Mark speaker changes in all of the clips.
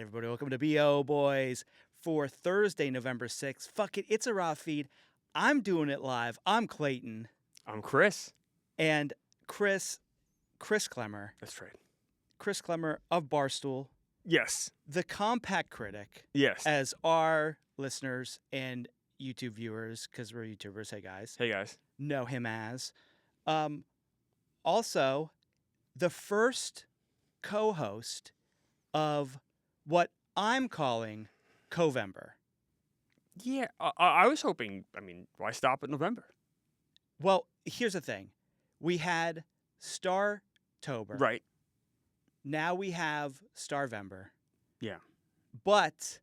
Speaker 1: everybody. Welcome to BO Boys for Thursday, November 6th. Fuck it, it's a raw feed. I'm doing it live. I'm Clayton.
Speaker 2: I'm Chris.
Speaker 1: And Chris Klemmer.
Speaker 2: That's right.
Speaker 1: Chris Klemmer of Barstool.
Speaker 2: Yes.
Speaker 1: The compact critic.
Speaker 2: Yes.
Speaker 1: As our listeners and YouTube viewers, because we're YouTubers, hey guys.
Speaker 2: Hey guys.
Speaker 1: Know him as. Also, the first co-host of what I'm calling Covember.
Speaker 2: Yeah, I was hoping, why stop at November?
Speaker 1: Well, here's the thing. We had Startober.
Speaker 2: Right.
Speaker 1: Now we have Starvember.
Speaker 2: Yeah.
Speaker 1: But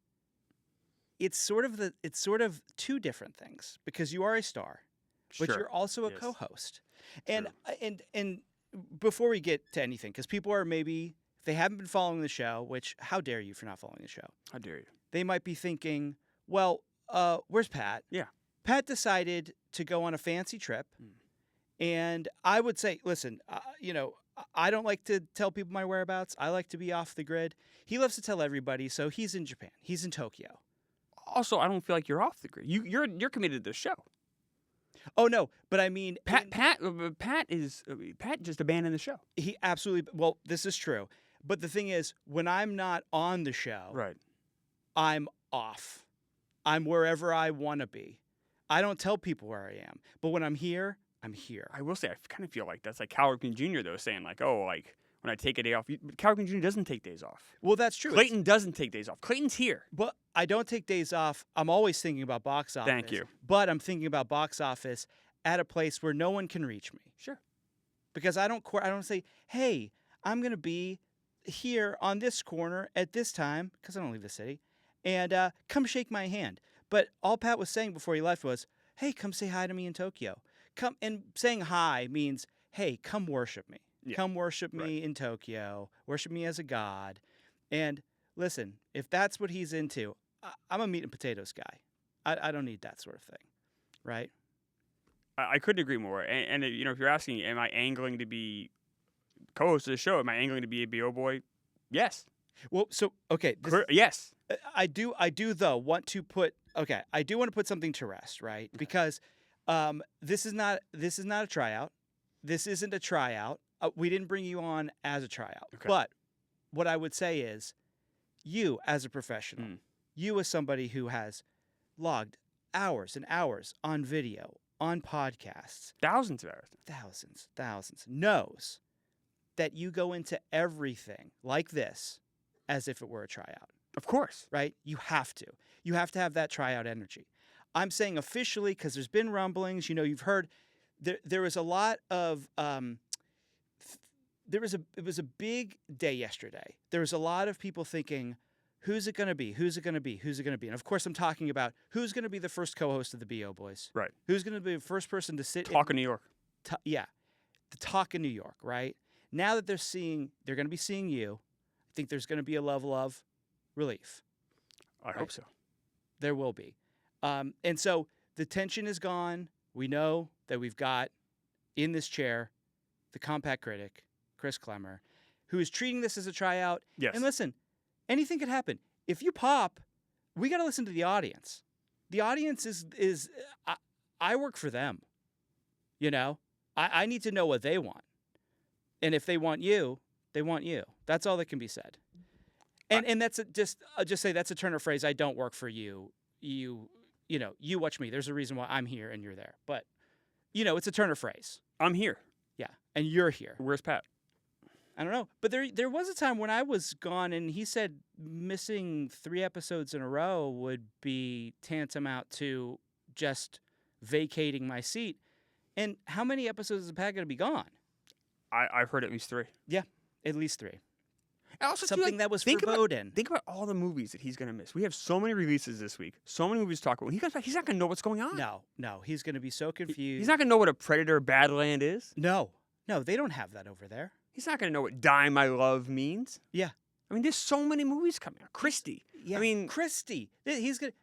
Speaker 1: it's sort of two different things because you are a star, but
Speaker 2: Sure.
Speaker 1: you're also a
Speaker 2: Yes.
Speaker 1: co-host. And before we get to anything, because people are maybe, if they haven't been following the show, which how dare you for not following the show?
Speaker 2: How dare you?
Speaker 1: They might be thinking, well, where's Pat?
Speaker 2: Yeah.
Speaker 1: Pat decided to go on a fancy trip. And I would say, listen, I don't like to tell people my whereabouts. I like to be off the grid. He loves to tell everybody, so he's in Japan. He's in Tokyo.
Speaker 2: Also, I don't feel like you're off the grid. You're committed to the show.
Speaker 1: Oh no, but I mean,
Speaker 2: Pat just abandoned the show.
Speaker 1: He absolutely. Well, this is true. But the thing is, when I'm not on the show,
Speaker 2: Right.
Speaker 1: I'm off. I'm wherever I want to be. I don't tell people where I am. But when I'm here, I'm here.
Speaker 2: I will say, I kind of feel like that's like Cal Ripken Jr. though, saying like, when I take a day off. But Cal Ripken Jr. doesn't take days off.
Speaker 1: Well, that's true.
Speaker 2: Clayton doesn't take days off. Clayton's here.
Speaker 1: But I don't take days off. I'm always thinking about box office.
Speaker 2: Thank you.
Speaker 1: But I'm thinking about box office at a place where no one can reach me.
Speaker 2: Sure.
Speaker 1: Because I don't say, hey, I'm going to be here on this corner at this time, because I don't leave the city, and come shake my hand. But all Pat was saying before he left was, hey, come say hi to me in Tokyo. Come, and saying hi means, hey, come worship me.
Speaker 2: Yeah.
Speaker 1: Come worship me in Tokyo. Worship me as a god. And listen, if that's what he's into, I'm a meat and potatoes guy. I don't need that sort of thing, right?
Speaker 2: I couldn't agree more. And if you're asking, am I angling to be co-host of the show? Am I angling to be a BO boy? Yes.
Speaker 1: Well, so okay.
Speaker 2: Yes.
Speaker 1: I do though want to put something to rest, right?
Speaker 2: Okay.
Speaker 1: Because this is not a tryout. This isn't a tryout. We didn't bring you on as a tryout.
Speaker 2: Okay.
Speaker 1: But what I would say is, you as a professional, you as somebody who has logged hours and hours on video, on podcasts,
Speaker 2: Thousands of hours.
Speaker 1: thousands, knows that you go into everything like this as if it were a tryout.
Speaker 2: Of course.
Speaker 1: Right? You have to. You have to have that tryout energy. I'm saying officially because there's been rumblings. You've heard there was a lot of it was a big day yesterday. There was a lot of people thinking, who's it going to be? Who's it going to be? Who's it going to be? And of course, I'm talking about who's going to be the first co-host of the BO Boys.
Speaker 2: Right.
Speaker 1: Who's going to be the first person to sit
Speaker 2: Talk in New York.
Speaker 1: The talk in New York, right? Now that they're going to be seeing you, I think there's going to be a level of relief.
Speaker 2: I hope so.
Speaker 1: There will be. And so the tension is gone. We know that we've got in this chair the compact critic, Chris Klemmer, who is treating this as a tryout.
Speaker 2: Yes.
Speaker 1: And listen, anything could happen. If you pop, we got to listen to the audience. The audience is I work for them. I need to know what they want. And if they want you, they want you. That's all that can be said. And that's I'll just say that's a turn of phrase. I don't work for you. You watch me. There's a reason why I'm here and you're there. But, it's a turn of phrase.
Speaker 2: I'm here.
Speaker 1: Yeah. And you're here.
Speaker 2: Where's Pat?
Speaker 1: I don't know. But there was a time when I was gone and he said missing 3 episodes in a row would be tantamount to just vacating my seat. And how many episodes is Pat going to be gone?
Speaker 2: I've heard at least 3.
Speaker 1: Yeah, at least 3.
Speaker 2: Also,
Speaker 1: something that was foreboding.
Speaker 2: Think about all the movies that he's going to miss. We have so many releases this week. So many movies to talk about. When he comes back, he's not going to know what's going on.
Speaker 1: No. He's going to be so confused.
Speaker 2: He's not going to know what a Predator Badland is.
Speaker 1: No, they don't have that over there.
Speaker 2: He's not going to know what Die My Love means.
Speaker 1: Yeah.
Speaker 2: There's so many movies coming out. Christy.
Speaker 1: Yeah. Christy.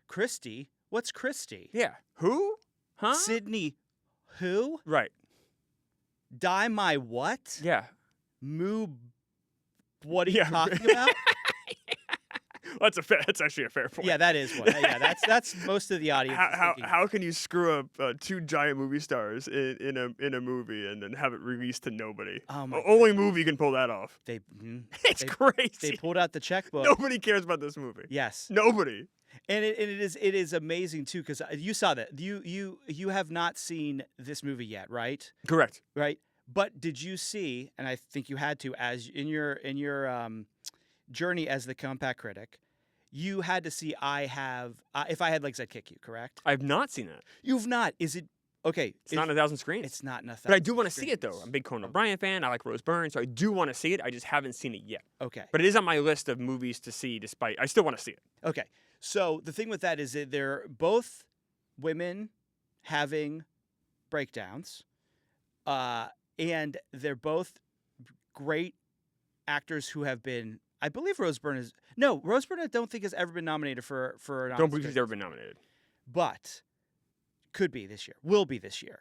Speaker 1: Christy? What's Christy?
Speaker 2: Yeah. Who? Huh?
Speaker 1: Sydney. Who?
Speaker 2: Right.
Speaker 1: Die My what?
Speaker 2: Yeah.
Speaker 1: Moo. What are you talking about?
Speaker 2: That's actually a fair point.
Speaker 1: Yeah, that is one. Yeah, that's most of the audience. is thinking.
Speaker 2: How can you screw up two giant movie stars in a movie and then have it released to nobody?
Speaker 1: Oh my
Speaker 2: Only movie can pull that off. It's
Speaker 1: they-
Speaker 2: crazy.
Speaker 1: They pulled out the checkbook.
Speaker 2: Nobody cares about this movie.
Speaker 1: Yes.
Speaker 2: Nobody.
Speaker 1: And it is amazing too, because you saw that you have not seen this movie yet, right?
Speaker 2: Correct.
Speaker 1: Right. But did you see? And I think you had to, as in your journey as the compact critic, you had to see. If I Had Legs, I'd Kick You. Correct.
Speaker 2: I've not seen that.
Speaker 1: You've not. Is it okay?
Speaker 2: It's not in 1,000 screens.
Speaker 1: It's not in 1,000.
Speaker 2: But I do want to see it though. I'm a big Conan O'Brien fan. I like Rose Byrne, so I do want to see it. I just haven't seen it yet.
Speaker 1: Okay.
Speaker 2: But it is on my list of movies to see. Despite I still want to see it.
Speaker 1: Okay. So the thing with that is that they're both women having breakdowns, and they're both great actors who have been. I believe Rose Byrne I don't think has ever been nominated for an
Speaker 2: Don't believe
Speaker 1: Oscar,
Speaker 2: she's ever been nominated.
Speaker 1: but could be this year. Will be this year,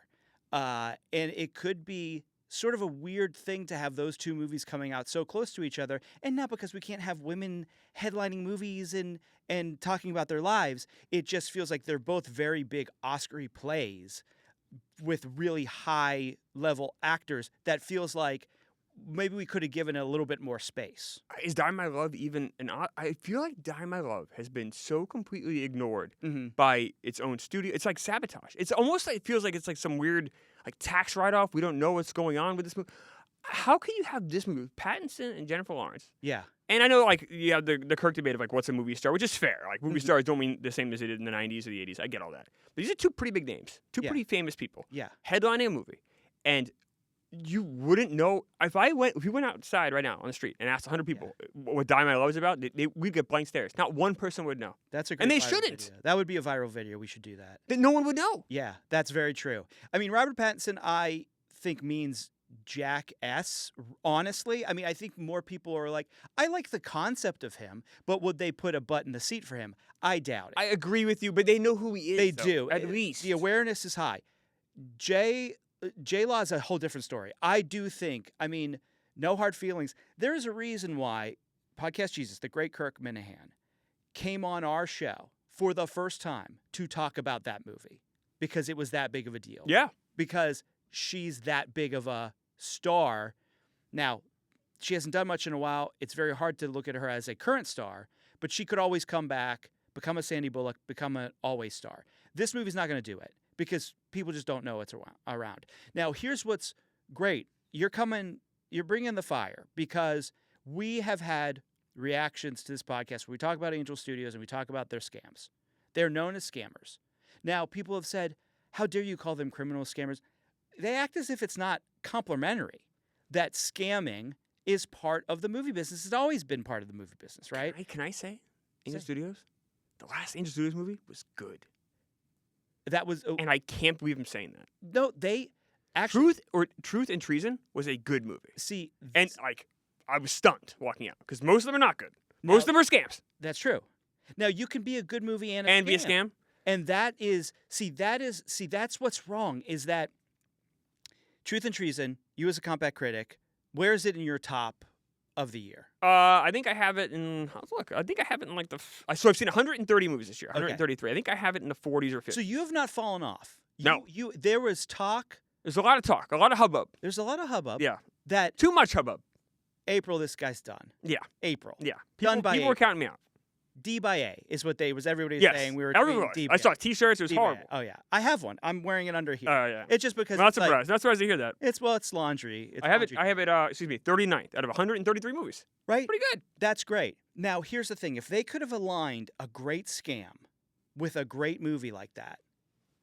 Speaker 1: and it could be sort of a weird thing to have those two movies coming out so close to each other, and not because we can't have women headlining movies and talking about their lives. It just feels like they're both very big Oscar-y plays with really high level actors that feels like maybe we could have given it a little bit more space.
Speaker 2: Is Die My Love even an? I feel like Die My Love has been so completely ignored by its own studio. It's like sabotage. It's almost like it feels like it's like some weird like tax write-off. We don't know what's going on with this movie. How can you have this movie with Pattinson and Jennifer Lawrence?
Speaker 1: Yeah.
Speaker 2: And I know, like, you have the Kirk debate of, like, what's a movie star, which is fair. Like, movie stars don't mean the same as they did in the 90s or the 80s. I get all that. But these are two pretty big names, two pretty famous people.
Speaker 1: Yeah.
Speaker 2: Headlining a movie. And you wouldn't know. If you went outside right now on the street and asked 100 people what Die My Love is about, we'd get blank stares. Not one person would know.
Speaker 1: That's a great
Speaker 2: And they
Speaker 1: viral
Speaker 2: shouldn't.
Speaker 1: video. That would be a viral video. We should do that.
Speaker 2: Then no one would know.
Speaker 1: Yeah, that's very true. I mean, Robert Pattinson, I think, means jackass, honestly. I mean, I think more people are like, I like the concept of him, but would they put a butt in the seat for him? I doubt it.
Speaker 2: I agree with you, but they know who he is.
Speaker 1: They
Speaker 2: though,
Speaker 1: do.
Speaker 2: at least.
Speaker 1: The awareness is high. J-Law is a whole different story. I do think, I mean, no hard feelings. There is a reason why Podcast Jesus, the great Kirk Minahan, came on our show for the first time to talk about that movie because it was that big of a deal.
Speaker 2: Yeah.
Speaker 1: Because she's that big of a star. Now, she hasn't done much in a while. It's very hard to look at her as a current star, but she could always come back, become a Sandy Bullock, become an always star. This movie's not going to do it because people just don't know it's around. Now, here's what's great. You're bringing the fire because we have had reactions to this podcast where we talk about Angel Studios and we talk about their scams. They're known as scammers. Now, people have said, how dare you call them criminal scammers? They act as if it's not complimentary, that scamming is part of the movie business. It's always been part of the movie business, right?
Speaker 2: Can I say Angel Studios? The last Angel Studios movie was good.
Speaker 1: That was...
Speaker 2: and I can't believe I'm saying that.
Speaker 1: No, they actually...
Speaker 2: Truth and Treason was a good movie.
Speaker 1: See...
Speaker 2: And, like, I was stunned walking out because most of them are not good. Most of them are scams.
Speaker 1: That's true. Now, you can be a good movie and
Speaker 2: be a scam.
Speaker 1: And that's what's wrong, is that Truth and Treason, you as a compact critic, where is it in your top of the year?
Speaker 2: I think I have it in. Look, I think I have it in like so I've seen 130 movies this year. 133. Okay. I think I have it in the 40s or 50s.
Speaker 1: So you have not fallen off.
Speaker 2: No.
Speaker 1: There was talk.
Speaker 2: There's a lot of talk, a lot of hubbub.
Speaker 1: There's a lot of hubbub.
Speaker 2: Yeah.
Speaker 1: That
Speaker 2: too much hubbub.
Speaker 1: April, this guy's done.
Speaker 2: Yeah.
Speaker 1: April.
Speaker 2: Yeah.
Speaker 1: People
Speaker 2: were counting me out.
Speaker 1: D by A is what everybody was
Speaker 2: yes.
Speaker 1: saying. We were
Speaker 2: everybody. I saw T-shirts. It was horrible.
Speaker 1: Oh yeah, I have one. I'm wearing it under here.
Speaker 2: Oh yeah.
Speaker 1: It's just because.
Speaker 2: Not surprised. Not surprised to hear that.
Speaker 1: It's laundry.
Speaker 2: I have it. 39th out of 133 movies.
Speaker 1: Right.
Speaker 2: Pretty good.
Speaker 1: That's great. Now here's the thing: if they could have aligned a great scam with a great movie like that,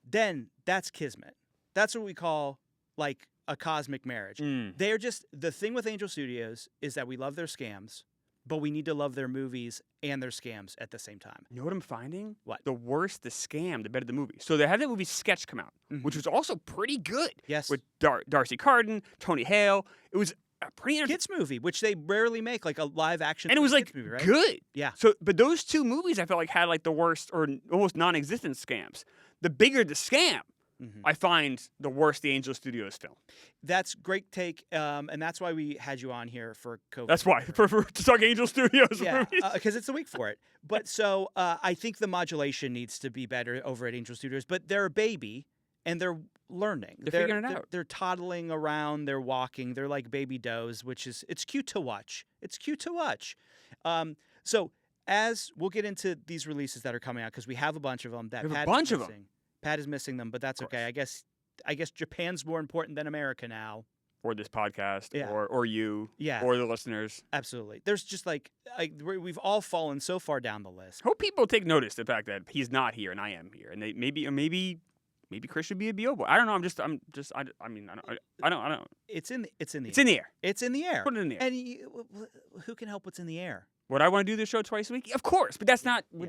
Speaker 1: then that's kismet. That's what we call like a cosmic marriage. They're just the thing with Angel Studios is that we love their scams, but we need to love their movies and their scams at the same time.
Speaker 2: You know what I'm finding?
Speaker 1: What?
Speaker 2: The worse the scam, the better the movie. So they had that movie Sketch come out, which was also pretty good.
Speaker 1: Yes.
Speaker 2: With Darcy Carden, Tony Hale. It was a pretty
Speaker 1: kids movie, which they rarely make, like a live action.
Speaker 2: And it was like
Speaker 1: movie, right?
Speaker 2: good.
Speaker 1: Yeah.
Speaker 2: So, but those two movies I felt like had like the worst or almost non-existent scams. The bigger the scam, I find the worse the Angel Studios film.
Speaker 1: That's great take, and that's why we had you on here for COVID.
Speaker 2: That's why for to talk Angel Studios
Speaker 1: Yeah,
Speaker 2: movies.
Speaker 1: because it's the week for it. But so I think the modulation needs to be better over at Angel Studios. But they're a baby, and they're learning.
Speaker 2: They're figuring it out.
Speaker 1: They're toddling around. They're walking. They're like baby does, it's cute to watch. It's cute to watch. So as we'll get into these releases that are coming out, because we have a bunch of them.
Speaker 2: We have a bunch of them.
Speaker 1: Pat is missing them, but that's okay. I guess Japan's more important than America now.
Speaker 2: Or this podcast,
Speaker 1: Yeah.
Speaker 2: or you,
Speaker 1: Yeah.
Speaker 2: or the listeners.
Speaker 1: Absolutely. There's just we've all fallen so far down the list.
Speaker 2: Hope people take notice of the fact that he's not here and I am here, and they maybe Chris should be a BO boy. I don't know. I don't.
Speaker 1: It's in the
Speaker 2: It's
Speaker 1: air.
Speaker 2: in the air.
Speaker 1: It's in the air.
Speaker 2: Put it in the air.
Speaker 1: And who can help what's in the air?
Speaker 2: Would I want to do this show twice a week? Of course, but that's not.
Speaker 1: Yeah.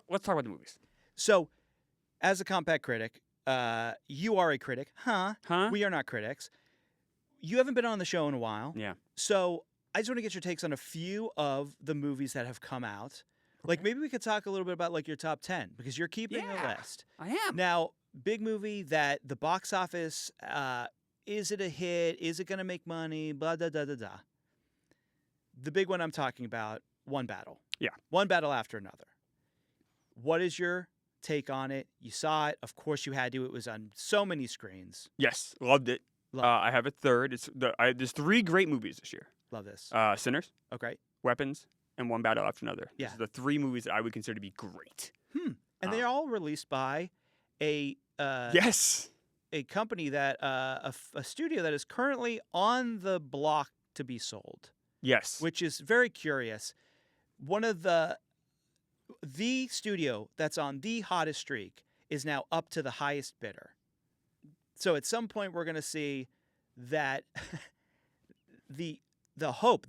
Speaker 2: Let's talk about the movies.
Speaker 1: So, as a compact critic, you are a critic, huh?
Speaker 2: Huh?
Speaker 1: We are not critics. You haven't been on the show in a while.
Speaker 2: Yeah.
Speaker 1: So I just want to get your takes on a few of the movies that have come out. Like maybe we could talk a little bit about like your top 10 because you're keeping a list.
Speaker 2: I am.
Speaker 1: Now, big movie that the box office, is it a hit? Is it going to make money? Blah, da, da, da, da. The big one I'm talking about, One Battle.
Speaker 2: Yeah.
Speaker 1: One battle after another. What is your take on it? You saw it. Of course you had to. It was on so many screens.
Speaker 2: Yes, loved it. I have a third. There's 3 great movies this year.
Speaker 1: Love this.
Speaker 2: Sinners,
Speaker 1: Okay.
Speaker 2: Weapons, and One Battle After Another.
Speaker 1: Yeah.
Speaker 2: These are the 3 movies that I would consider to be great.
Speaker 1: And they're all released by a
Speaker 2: Yes.
Speaker 1: a company that a studio that is currently on the block to be sold,
Speaker 2: Yes.
Speaker 1: which is very curious. One of the studio that's on the hottest streak is now up to the highest bidder. So at some point we're going to see that the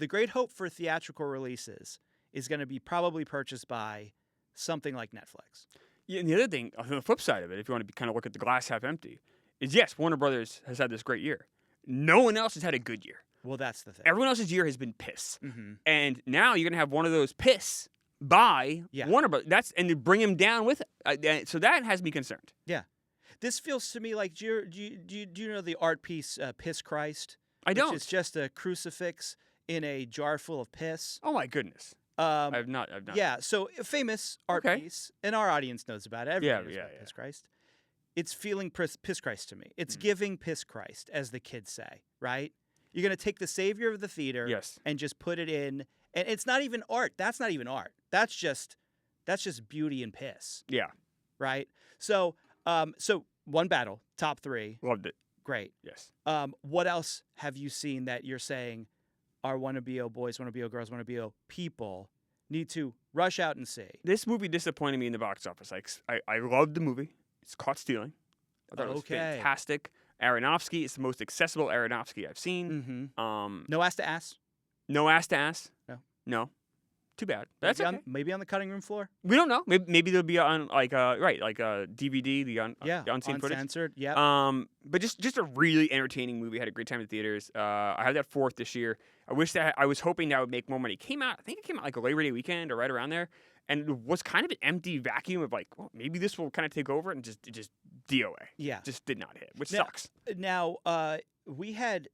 Speaker 1: great hope for theatrical releases is going to be probably purchased by something like Netflix.
Speaker 2: Yeah, and the other thing, on the flip side of it, if you want to kind of look at the glass half empty, is yes, Warner Brothers has had this great year. No one else has had a good year.
Speaker 1: Well, that's the thing.
Speaker 2: Everyone else's year has been piss.
Speaker 1: Mm-hmm.
Speaker 2: And now you're going to have one of those piss by Warner Brothers. And to bring him down with it. So that has me concerned.
Speaker 1: Yeah. This feels to me like, do you know the art piece Piss Christ?
Speaker 2: I don't.
Speaker 1: It's just a crucifix in a jar full of piss.
Speaker 2: Oh, my goodness. I've not.
Speaker 1: Yeah, so a famous art piece, and our audience knows about it. Everyone knows about Piss Christ. It's feeling Piss Christ to me. It's giving Piss Christ, as the kids say, right? You're going to take the savior of the theater and just put it in. And it's not even art. That's not even art. That's just beauty and piss.
Speaker 2: Yeah.
Speaker 1: Right? So One Battle, top 3.
Speaker 2: Loved it.
Speaker 1: Great.
Speaker 2: Yes.
Speaker 1: What else have you seen that you're saying our wanna-be-o boys, wanna-be-o girls, wanna-be-o people need to rush out and see?
Speaker 2: This movie disappointed me in the box office. I loved the movie. It's Caught Stealing. I thought it was fantastic. Aronofsky is the most accessible Aronofsky I've seen.
Speaker 1: Mm-hmm. No ass to ass?
Speaker 2: No ass to ass?
Speaker 1: No.
Speaker 2: Too bad. That's okay.
Speaker 1: Maybe on the cutting room floor?
Speaker 2: We don't know. Maybe they'll be on like a DVD, the unseen footage.
Speaker 1: Uncensored, yeah.
Speaker 2: But just a really entertaining movie. Had a great time in theaters. I had that 4th this year. I was hoping that would make more money. I think it came out like a Labor Day weekend or right around there, and it was kind of an empty vacuum of like, well, maybe this will kind of take over, and it just DOA.
Speaker 1: Yeah,
Speaker 2: just did not hit, which sucks.
Speaker 1: Now, we had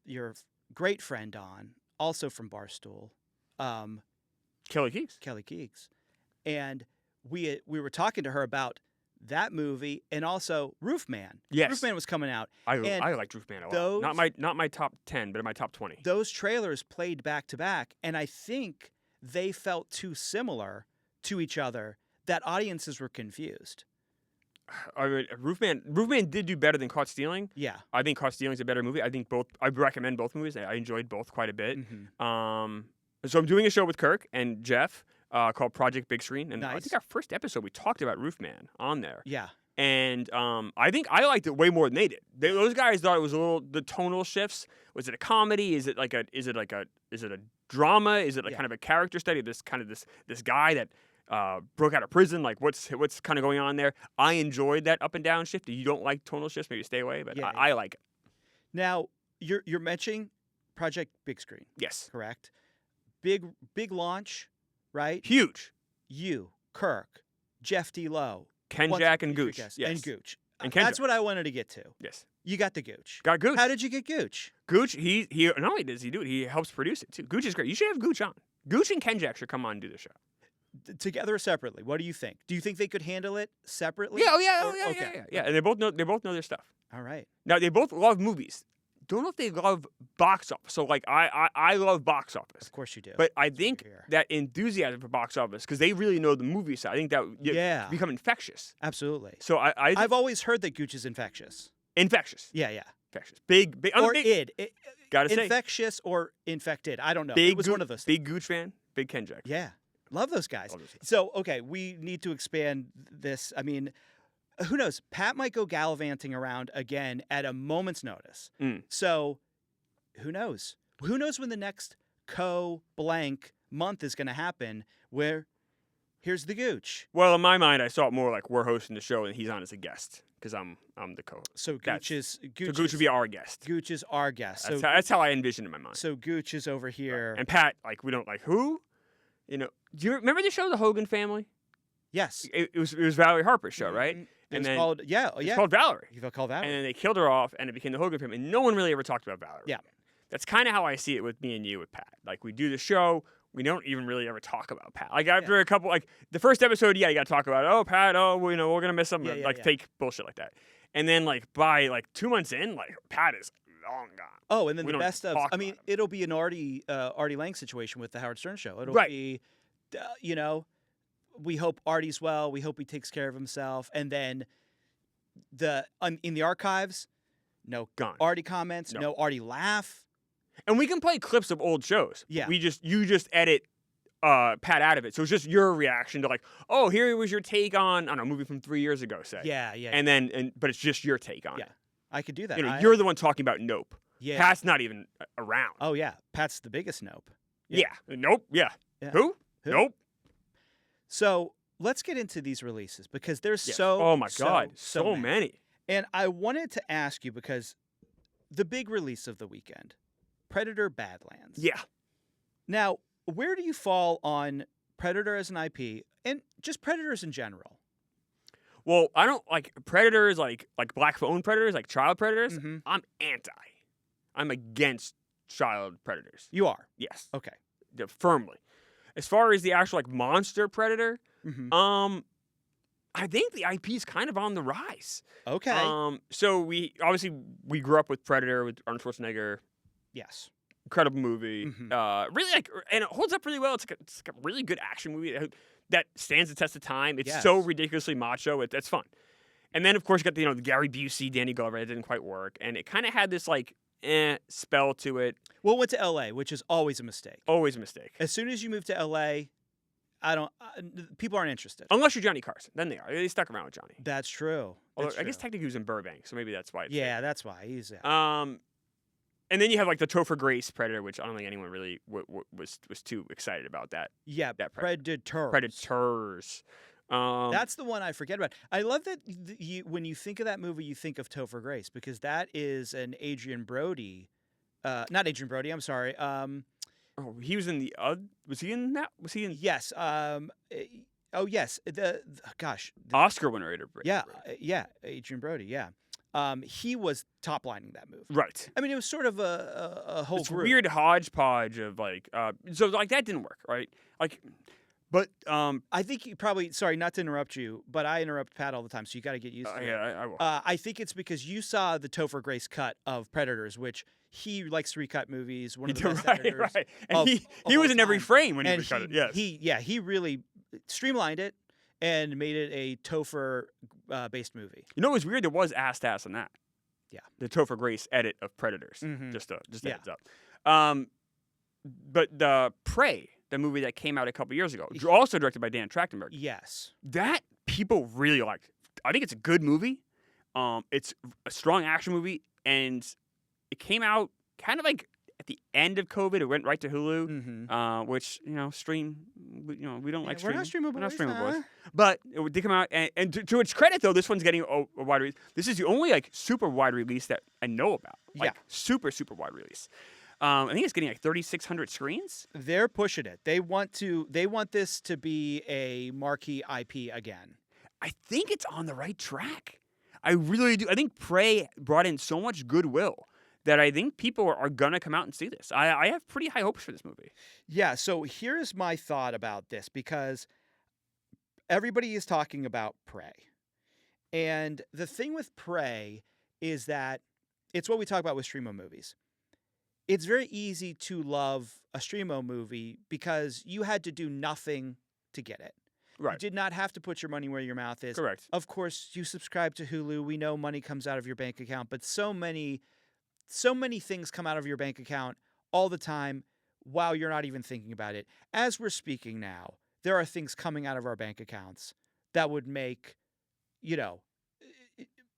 Speaker 1: your great friend on, also from Barstool.
Speaker 2: Kelly
Speaker 1: Keegs, and we were talking to her about that movie and also Roofman.
Speaker 2: Yes,
Speaker 1: Roofman was coming out.
Speaker 2: I liked Roofman a lot. Not my top 10, but in my top 20.
Speaker 1: Those trailers played back to back, and I think they felt too similar to each other that audiences were confused.
Speaker 2: I mean, Roofman did do better than Caught Stealing.
Speaker 1: Yeah,
Speaker 2: I think Caught Stealing is a better movie. I think both. I recommend both movies. I enjoyed both quite a bit.
Speaker 1: Mm-hmm.
Speaker 2: So I'm doing a show with Kirk and Jeff called Project Big Screen, and
Speaker 1: nice.
Speaker 2: I think our first episode we talked about Roofman on there.
Speaker 1: Yeah,
Speaker 2: and I think I liked it way more than they did. Those guys thought it was a little the tonal shifts. Was it a comedy? Is it a drama? Is it like kind of a character study of this guy that broke out of prison? Like what's kind of going on there? I enjoyed that up and down shift. If you don't like tonal shifts, maybe stay away. But I like it.
Speaker 1: Now you're mentioning Project Big Screen.
Speaker 2: Yes,
Speaker 1: correct. Big launch, right?
Speaker 2: Huge.
Speaker 1: You, Kirk, Jeff D. Lowe,
Speaker 2: Ken, Jack, and Gooch.
Speaker 1: Yes. And Gooch.
Speaker 2: And
Speaker 1: That's
Speaker 2: Kendra.
Speaker 1: what I wanted to get to.
Speaker 2: Yes.
Speaker 1: You got the Gooch.
Speaker 2: Got Gooch.
Speaker 1: How did you get Gooch?
Speaker 2: Gooch, he not only does he do it, he helps produce it too. Gooch is great. You should have Gooch on. Gooch and Kenjack should come on and do the show.
Speaker 1: Together or separately? What do you think? Do you think they could handle it separately?
Speaker 2: Yeah. And they both know their stuff.
Speaker 1: All right.
Speaker 2: Now they both love movies. Don't know if they love box office. So like I love box office.
Speaker 1: Of course you do.
Speaker 2: But I think that enthusiasm for box office, because they really know the movie side, I think that become infectious.
Speaker 1: Absolutely.
Speaker 2: So
Speaker 1: I've always heard that Gooch is infectious.
Speaker 2: Infectious.
Speaker 1: Yeah.
Speaker 2: Infectious. Big.
Speaker 1: Or
Speaker 2: big,
Speaker 1: id.
Speaker 2: Gotta say.
Speaker 1: Infectious or infected. I don't know.
Speaker 2: Big
Speaker 1: It was one of those.
Speaker 2: Big Gooch fan. Big Kenjack.
Speaker 1: Yeah. Love those guys.
Speaker 2: Love those guys.
Speaker 1: So, okay, we need to expand this. I mean, who knows? Pat might go gallivanting around again at a moment's notice. So, who knows? Who knows when the next blank month is going to happen where here's the Gooch.
Speaker 2: Well, in my mind, I saw it more like we're hosting the show and he's on as a guest because I'm the co-host.
Speaker 1: So Gooch
Speaker 2: would be our guest.
Speaker 1: Gooch is our guest.
Speaker 2: That's how I envision it in my mind.
Speaker 1: So Gooch is over here.
Speaker 2: Right. And Pat, like, we don't like who? You know, do you remember the show, The Hogan Family?
Speaker 1: Yes.
Speaker 2: It was Valerie Harper's show, right?
Speaker 1: It was called
Speaker 2: Valerie.
Speaker 1: You called Valerie.
Speaker 2: And then they killed her off, and it became The Hogan Family. And no one really ever talked about Valerie.
Speaker 1: Yeah.
Speaker 2: That's kind of how I see it with me and you with Pat. Like, we do the show, we don't even really ever talk about Pat. Like, after a couple, like, the first episode, you got to talk about, oh, Pat, we're going to miss something. Fake bullshit like that. And then, like, by, like, 2 months in, like, Pat is long gone.
Speaker 1: Oh, and then the best of, I mean, it'll be an Artie Lang situation with the Howard Stern show. It'll be, we hope Artie's well. We hope he takes care of himself. And then in the archives, no
Speaker 2: gone.
Speaker 1: Artie comments, no Artie laugh.
Speaker 2: And we can play clips of old shows.
Speaker 1: Yeah.
Speaker 2: You just edit Pat out of it. So it's just your reaction to like, oh, here was your take on a movie from 3 years ago, say.
Speaker 1: Yeah.
Speaker 2: But it's just your take on it.
Speaker 1: Yeah. I could do that.
Speaker 2: You're the one talking about Nope.
Speaker 1: Yeah.
Speaker 2: Pat's not even around.
Speaker 1: Oh, yeah. Pat's the biggest Nope.
Speaker 2: Yeah. Nope. Yeah. Who? Nope.
Speaker 1: So let's get into these releases because there's
Speaker 2: oh my God, so many.
Speaker 1: And I wanted to ask you because the big release of the weekend, Predator Badlands.
Speaker 2: Yeah.
Speaker 1: Now, where do you fall on Predator as an IP and just Predators in general?
Speaker 2: Well, I don't like Predators, like black phone Predators, like child Predators.
Speaker 1: Mm-hmm.
Speaker 2: I'm anti. I'm against child Predators.
Speaker 1: You are?
Speaker 2: Yes.
Speaker 1: Okay.
Speaker 2: Firmly. As far as the actual like monster Predator, I think the IP is kind of on the rise.
Speaker 1: Okay.
Speaker 2: So we grew up with Predator with Arnold Schwarzenegger.
Speaker 1: Yes.
Speaker 2: Incredible movie.
Speaker 1: Mm-hmm.
Speaker 2: Really and it holds up really well. It's like a really good action movie that stands the test of time. It's
Speaker 1: Yes.
Speaker 2: so ridiculously macho. It's fun. And then of course you got the Gary Busey, Danny Glover. It didn't quite work, and it kind of had this like spell to it.
Speaker 1: Well, it went to L.A., which is always a mistake.
Speaker 2: Always a mistake.
Speaker 1: As soon as you move to L.A., people aren't interested.
Speaker 2: Unless you're Johnny Carson, then they are. They stuck around with Johnny.
Speaker 1: That's true.
Speaker 2: Although I guess technically he was in Burbank, so maybe that's why.
Speaker 1: That's why he's.
Speaker 2: And then you have like the Topher Grace Predator, which I don't think anyone really was too excited about that.
Speaker 1: Yeah,
Speaker 2: that
Speaker 1: Predators. That's the one I forget about. I love that when you think of that movie, you think of Topher Grace because that is an Adrian Brody. Not Adrian Brody. I'm sorry.
Speaker 2: He was in the. Was he in that? Was he in?
Speaker 1: Yes. Yes. The
Speaker 2: Oscar winner.
Speaker 1: Yeah. Adrian Brody. Yeah. He was top lining that movie.
Speaker 2: Right.
Speaker 1: I mean, it was sort of a whole group.
Speaker 2: Weird hodgepodge of like. So like that didn't work, right? Like. But
Speaker 1: I think you probably, sorry, not to interrupt you, but I interrupt Pat all the time, so you got to get used to it.
Speaker 2: Yeah, I will.
Speaker 1: I think it's because you saw the Topher Grace cut of Predators, which he likes to recut movies. One of the best editors.
Speaker 2: Right. And he was in every frame when he would cut it. Yes.
Speaker 1: He really streamlined it and made it a Topher based movie.
Speaker 2: You know what was weird? There was ass on that.
Speaker 1: Yeah.
Speaker 2: The Topher Grace edit of Predators.
Speaker 1: Mm-hmm.
Speaker 2: Just a heads up. But the Prey, the movie that came out a couple years ago, also directed by Dan Trachtenberg.
Speaker 1: Yes.
Speaker 2: That people really liked. I think it's a good movie. It's a strong action movie, and it came out kind of like at the end of COVID. It went right to Hulu, which stream. We don't like streaming.
Speaker 1: We're not streaming boys.
Speaker 2: But it did come out, and to its credit, though, this one's getting a wide release. This is the only like super wide release that I know about. Like, super wide release. I think it's getting like 3,600 screens.
Speaker 1: They're pushing it. They want this to be a marquee IP again.
Speaker 2: I think it's on the right track. I really do. I think Prey brought in so much goodwill that I think people are gonna come out and see this. I have pretty high hopes for this movie.
Speaker 1: Yeah, so here's my thought about this, because everybody is talking about Prey. And the thing with Prey is that it's what we talk about with streamo movies. It's very easy to love a streamo movie because you had to do nothing to get it. You
Speaker 2: Right.
Speaker 1: did not have to put your money where your mouth is.
Speaker 2: Correct.
Speaker 1: Of course, you subscribe to Hulu. We know money comes out of your bank account, but so many things come out of your bank account all the time while you're not even thinking about it. As we're speaking now, there are things coming out of our bank accounts that would make, you know,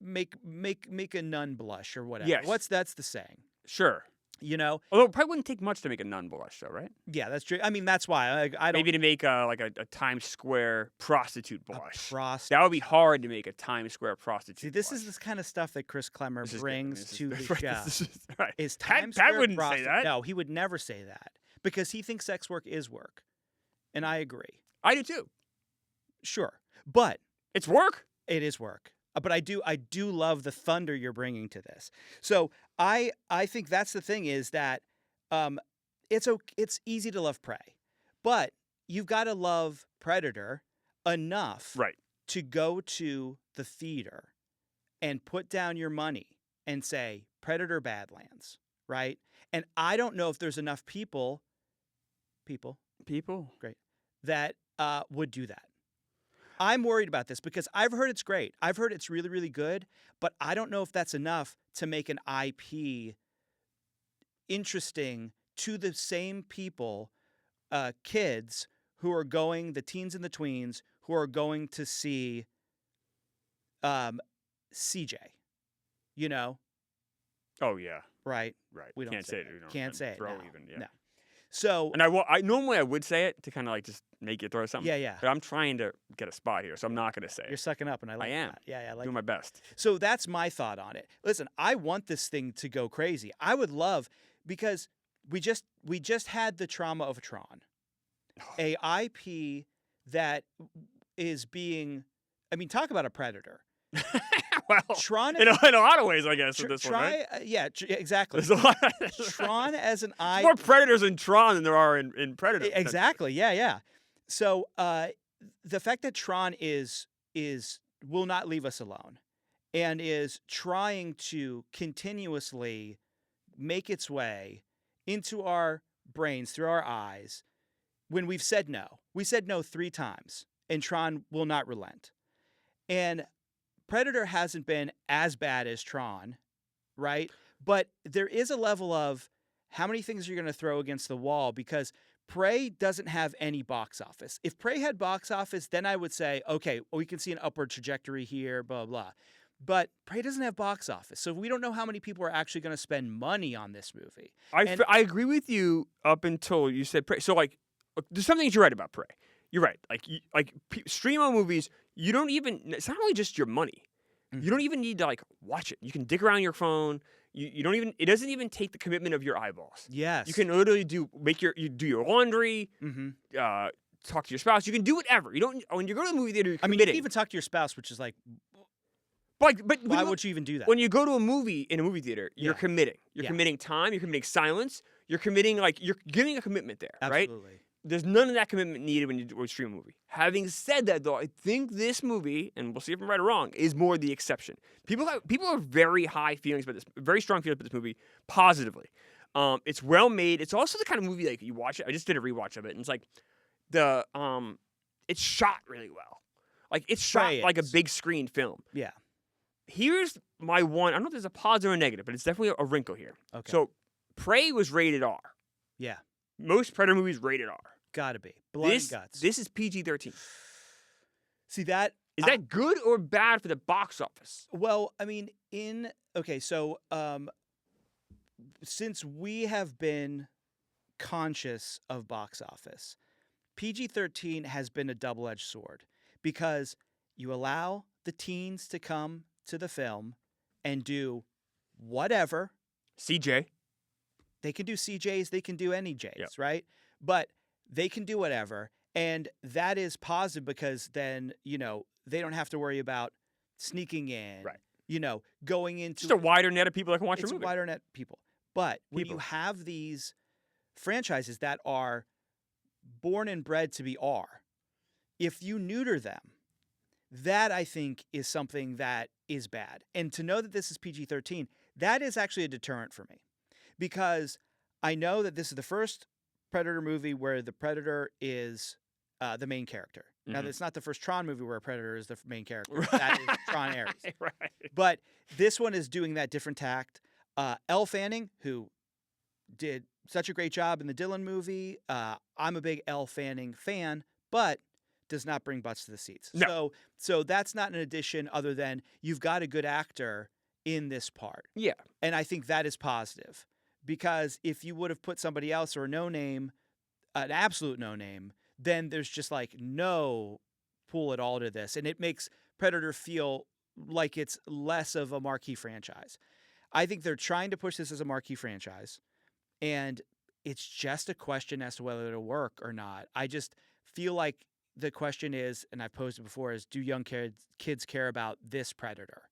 Speaker 1: make a nun blush or whatever.
Speaker 2: Yes.
Speaker 1: That's the saying,
Speaker 2: Sure.
Speaker 1: you know?
Speaker 2: Although it probably wouldn't take much to make a nun blush, though, right?
Speaker 1: Yeah, that's true. I mean, that's why I don't.
Speaker 2: Maybe to make a Times Square prostitute blush.
Speaker 1: Frost.
Speaker 2: That would be hard to make a Times Square prostitute.
Speaker 1: See, this
Speaker 2: blush.
Speaker 1: is this kind of stuff that Chris Klemmer
Speaker 2: This is good.
Speaker 1: brings
Speaker 2: This is-
Speaker 1: to the
Speaker 2: right,
Speaker 1: show.
Speaker 2: this is- right.
Speaker 1: Is
Speaker 2: Pat-
Speaker 1: Times
Speaker 2: Pat
Speaker 1: Square
Speaker 2: wouldn't say
Speaker 1: prostitute?
Speaker 2: that.
Speaker 1: No, he would never say that because he thinks sex work is work, and I agree.
Speaker 2: I do too.
Speaker 1: Sure, but
Speaker 2: It's work.
Speaker 1: it is work. But I do love the thunder you're bringing to this. So I think that's the thing, is that it's easy to love Prey, but you've got to love Predator enough
Speaker 2: Right.
Speaker 1: to go to the theater and put down your money and say Predator Badlands, right? And I don't know if there's enough people that would do that. I'm worried about this because I've heard it's great. I've heard it's really, really good, but I don't know if that's enough to make an IP interesting to the same people, kids who are going, the teens and the tweens, who are going to see CJ, you know?
Speaker 2: Oh yeah.
Speaker 1: Right?
Speaker 2: Right.
Speaker 1: We don't
Speaker 2: Can't
Speaker 1: say
Speaker 2: say
Speaker 1: that.
Speaker 2: it. You know,
Speaker 1: Can't
Speaker 2: and
Speaker 1: say it,
Speaker 2: throw
Speaker 1: no,
Speaker 2: even. Yeah.
Speaker 1: no. So,
Speaker 2: And I normally I would say it to kind of like just make you throw something.
Speaker 1: yeah.
Speaker 2: But I'm trying to get a spot here, so I'm not going to say
Speaker 1: You're
Speaker 2: it.
Speaker 1: sucking up, and I like
Speaker 2: am.
Speaker 1: that. Yeah, I like
Speaker 2: Doing
Speaker 1: that.
Speaker 2: my best.
Speaker 1: So that's my thought on it. Listen, I want this thing to go crazy. I would love, because we just had the trauma of Tron, a IP that is being, I mean, talk about a predator.
Speaker 2: Well,
Speaker 1: Tron,
Speaker 2: in a lot of ways, I guess, with this one, right?
Speaker 1: yeah, exactly.
Speaker 2: There's a lot.
Speaker 1: Tron as an
Speaker 2: There's more predators in Tron than there are in Predator.
Speaker 1: Exactly. Yeah. So the fact that Tron will not leave us alone, and is trying to continuously make its way into our brains through our eyes, when we've said no. We said no 3 times, and Tron will not relent. And Predator hasn't been as bad as Tron, right? But there is a level of how many things you're going to throw against the wall, because Prey doesn't have any box office. If Prey had box office, then I would say, okay, we can see an upward trajectory here, blah, blah. But Prey doesn't have box office, so we don't know how many people are actually going to spend money on this movie.
Speaker 2: I agree with you up until you said Prey. So, like, there's some things you're right about Prey. You're right. Like streamo movies, you don't even, it's not really just your money. You don't even need to, like, watch it. You can dig around your phone. You don't even, it doesn't even take the commitment of your eyeballs.
Speaker 1: Yes.
Speaker 2: You can literally do your laundry, talk to your spouse. You can do whatever. You don't, when you go to the movie theater, you're
Speaker 1: I mean, you
Speaker 2: committing.
Speaker 1: can even talk to your spouse, which is like,
Speaker 2: but
Speaker 1: why would you even do that?
Speaker 2: When you go to a movie in a movie theater, you're committing. You're committing time. You're committing silence. You're committing, like, you're giving a commitment there, right?
Speaker 1: Absolutely.
Speaker 2: There's none of that commitment needed when you do a stream movie. Having said that, though, I think this movie, and we'll see if I'm right or wrong, is more the exception. People have very high feelings about this, very strong feelings about this movie, positively. It's well made. It's also the kind of movie, like, you watch it. I just did a rewatch of it, and it's like it's shot really well. Like, it's shot like a big screen film.
Speaker 1: Yeah.
Speaker 2: Here's my one. I don't know if there's a positive or a negative, but it's definitely a wrinkle here.
Speaker 1: Okay.
Speaker 2: So, Prey was rated R.
Speaker 1: Yeah.
Speaker 2: Most Predator movies rated R.
Speaker 1: Gotta be. Blood and guts.
Speaker 2: This is PG-13.
Speaker 1: See that?
Speaker 2: Is that good or bad for the box office?
Speaker 1: Well, I mean, so since we have been conscious of box office, PG-13 has been a double-edged sword, because you allow the teens to come to the film and do whatever.
Speaker 2: CJ.
Speaker 1: They can do CJs, they can do any Js,
Speaker 2: Yep.
Speaker 1: right? But they can do whatever. And that is positive, because then, they don't have to worry about sneaking in,
Speaker 2: Right.
Speaker 1: going into
Speaker 2: Just a wider net of people that can watch
Speaker 1: it's
Speaker 2: your
Speaker 1: a
Speaker 2: movie.
Speaker 1: wider net people. But when you
Speaker 2: People.
Speaker 1: have these franchises that are born and bred to be R, if you neuter them, that I think is something that is bad. And to know that this is PG-13, that is actually a deterrent for me, because I know that this is the first Predator movie where the Predator is the main character. Now, it's not the first Tron movie where a Predator is the main character.
Speaker 2: Right.
Speaker 1: That is Tron Ares.
Speaker 2: Right.
Speaker 1: But this one is doing that different tact. Elle Fanning, who did such a great job in the Dylan movie. I'm a big Elle Fanning fan, but does not bring butts to the seats.
Speaker 2: No.
Speaker 1: So that's not an addition other than you've got a good actor in this part.
Speaker 2: Yeah.
Speaker 1: And I think that is positive, because if you would have put somebody else or a no-name, an absolute no-name, then there's just like no pull at all to this. And it makes Predator feel like it's less of a marquee franchise. I think they're trying to push this as a marquee franchise, and it's just a question as to whether it'll work or not. I just feel like the question is, and I've posed it before, is do young kids care about this Predator?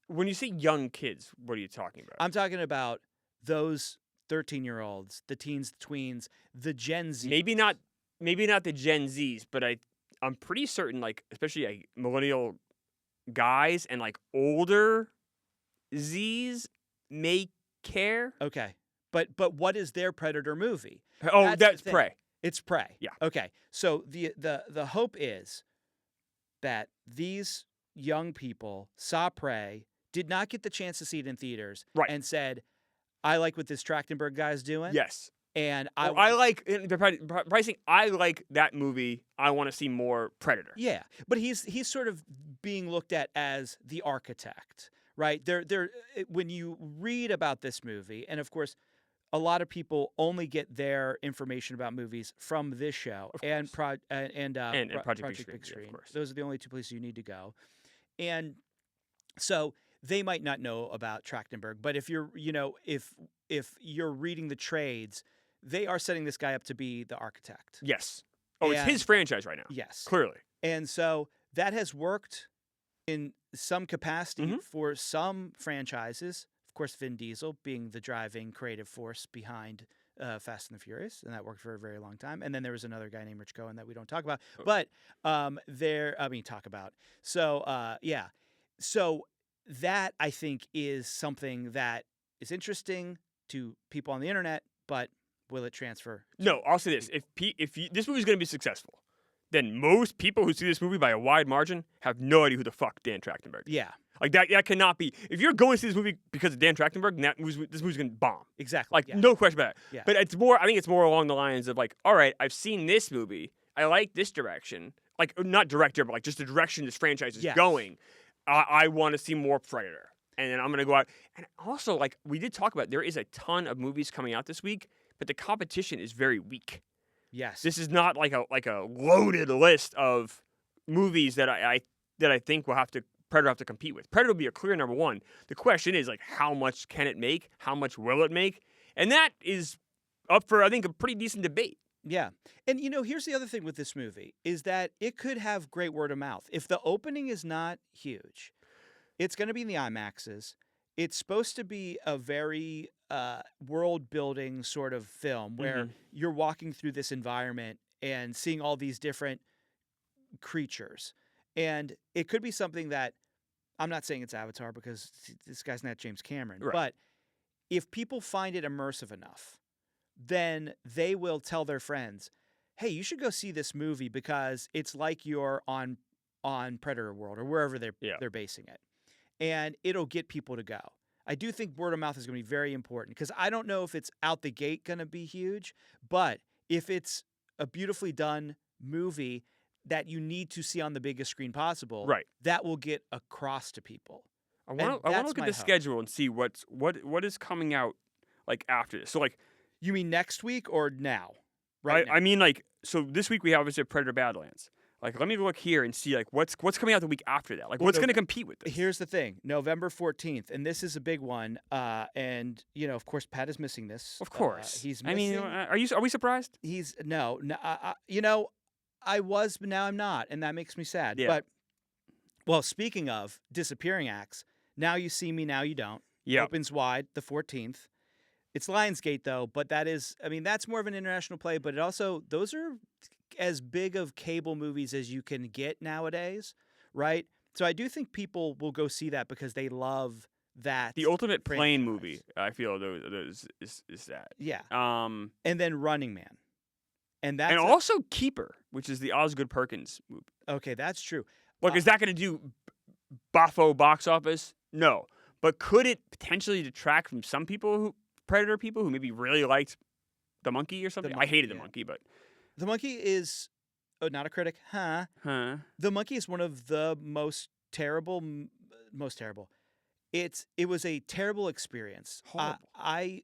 Speaker 2: When you say young kids, what are you talking about?
Speaker 1: I'm talking about those 13-year-olds, the teens, the tweens, the Gen Z.
Speaker 2: Maybe not the Gen Zs, but I'm pretty certain, like, especially like millennial guys and like older Zs may care.
Speaker 1: Okay. But what is their Predator movie?
Speaker 2: Oh, that's
Speaker 1: the thing.
Speaker 2: Prey.
Speaker 1: It's Prey.
Speaker 2: Yeah.
Speaker 1: Okay. So the hope is that these young people saw Prey, did not get the chance to see it in theaters,
Speaker 2: Right.
Speaker 1: and said, I like what this Trachtenberg guy's doing.
Speaker 2: Yes.
Speaker 1: And
Speaker 2: I like the pricing. I like that movie. I want to see more Predator.
Speaker 1: Yeah, but he's sort of being looked at as the architect, right? When you read about this movie, and of course, a lot of people only get their information about movies from this show and Project Big Screen.
Speaker 2: Of course.
Speaker 1: Those are the only two places you need to go, and so they might not know about Trachtenberg. But if you're, if you're reading the trades, they are setting this guy up to be the architect.
Speaker 2: Yes. Oh, it's his franchise right now.
Speaker 1: Yes.
Speaker 2: Clearly.
Speaker 1: And so that has worked in some capacity for some franchises. Of course, Vin Diesel being the driving creative force behind Fast and the Furious, and that worked for a very long time. And then there was another guy named Rich Cohen that we don't talk about. But talk about. So, yeah. So that, I think, is something that is interesting to people on the internet, but will it transfer?
Speaker 2: No, I'll say this. If this movie is going to be successful, then most people who see this movie by a wide margin have no idea who the fuck Dan Trachtenberg is.
Speaker 1: Yeah.
Speaker 2: Like, that cannot be. If you're going to see this movie because of Dan Trachtenberg, then this movie's going to bomb.
Speaker 1: Exactly.
Speaker 2: Like, no question about it.
Speaker 1: Yeah.
Speaker 2: But I think it's more along the lines of, like, all right, I've seen this movie. I like this direction. Like, not director, but, like, just the direction this franchise is going. I want to see more Predator. And then I'm going to go out. And also, like, we did talk about, there is a ton of movies coming out this week, but the competition is very weak.
Speaker 1: Yes.
Speaker 2: This is not like a loaded list of movies that I think Predator have to compete with. Predator will be a clear number one. The question is, like, how much can it make? How much will it make? And that is up for, I think, a pretty decent debate.
Speaker 1: Yeah. And, here's the other thing with this movie is that it could have great word of mouth. If the opening is not huge, it's going to be in the IMAXs. It's supposed to be a very world-building sort of film where you're walking through this environment and seeing all these different creatures. And it could be something that, I'm not saying it's Avatar because this guy's not James Cameron,
Speaker 2: right.
Speaker 1: But if people find it immersive enough, then they will tell their friends, hey, you should go see this movie because it's like you're on Predator World or wherever they're basing it. And it'll get people to go. I do think word of mouth is going to be very important because I don't know if it's out the gate going to be huge, but if it's a beautifully done movie that you need to see on the biggest screen possible,
Speaker 2: right,
Speaker 1: that will get across to people.
Speaker 2: I want to look at the schedule and see what is coming out like after this. So, like,
Speaker 1: you mean next week or now? Right.
Speaker 2: I mean, like, so this week we have obviously Predator Badlands. Like, let me look here and see, like, what's coming out the week after that. Like, what's going to compete with this?
Speaker 1: Here's the thing. November 14th, and this is a big one. And, of course, Pat is missing this.
Speaker 2: Of course.
Speaker 1: He's missing.
Speaker 2: I mean, are we surprised?
Speaker 1: No, I was, but now I'm not, and that makes me sad.
Speaker 2: Yeah.
Speaker 1: But Well, speaking of disappearing acts, Now You See Me, Now You Don't
Speaker 2: Yeah.
Speaker 1: opens wide the 14th. It's Lionsgate, though, but that's more of an international play, but those are as big of cable movies as you can get nowadays, right? So I do think people will go see that because they love that.
Speaker 2: The ultimate plane
Speaker 1: franchise.
Speaker 2: movie, I feel, those is that.
Speaker 1: Yeah.
Speaker 2: Um,
Speaker 1: And then Running Man. And that's
Speaker 2: and also Keeper, which is the Osgood Perkins movie.
Speaker 1: okay, that's true.
Speaker 2: Look, is that going to do boffo box office? No. But could it potentially detract from some Predator people who maybe really liked The Monkey or something? I hated The Monkey, but...
Speaker 1: The Monkey is not a critic, huh? The Monkey is one of the most terrible. It was a terrible experience.
Speaker 2: Horrible.
Speaker 1: I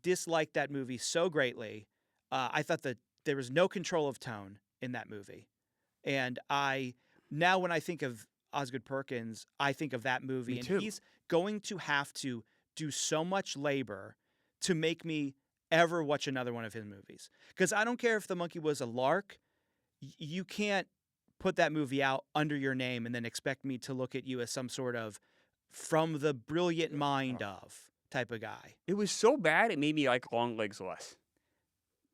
Speaker 1: disliked that movie so greatly. I thought that there was no control of tone in that movie. And now when I think of Osgood Perkins, I think of that movie.
Speaker 2: Me
Speaker 1: and
Speaker 2: too.
Speaker 1: He's going to have to do so much labor to make me ever watch another one of his movies. Because I don't care if The Monkey was a lark. You can't put that movie out under your name and then expect me to look at you as some sort of from the brilliant mind of type of guy.
Speaker 2: It was so bad, it made me like Long Legs less.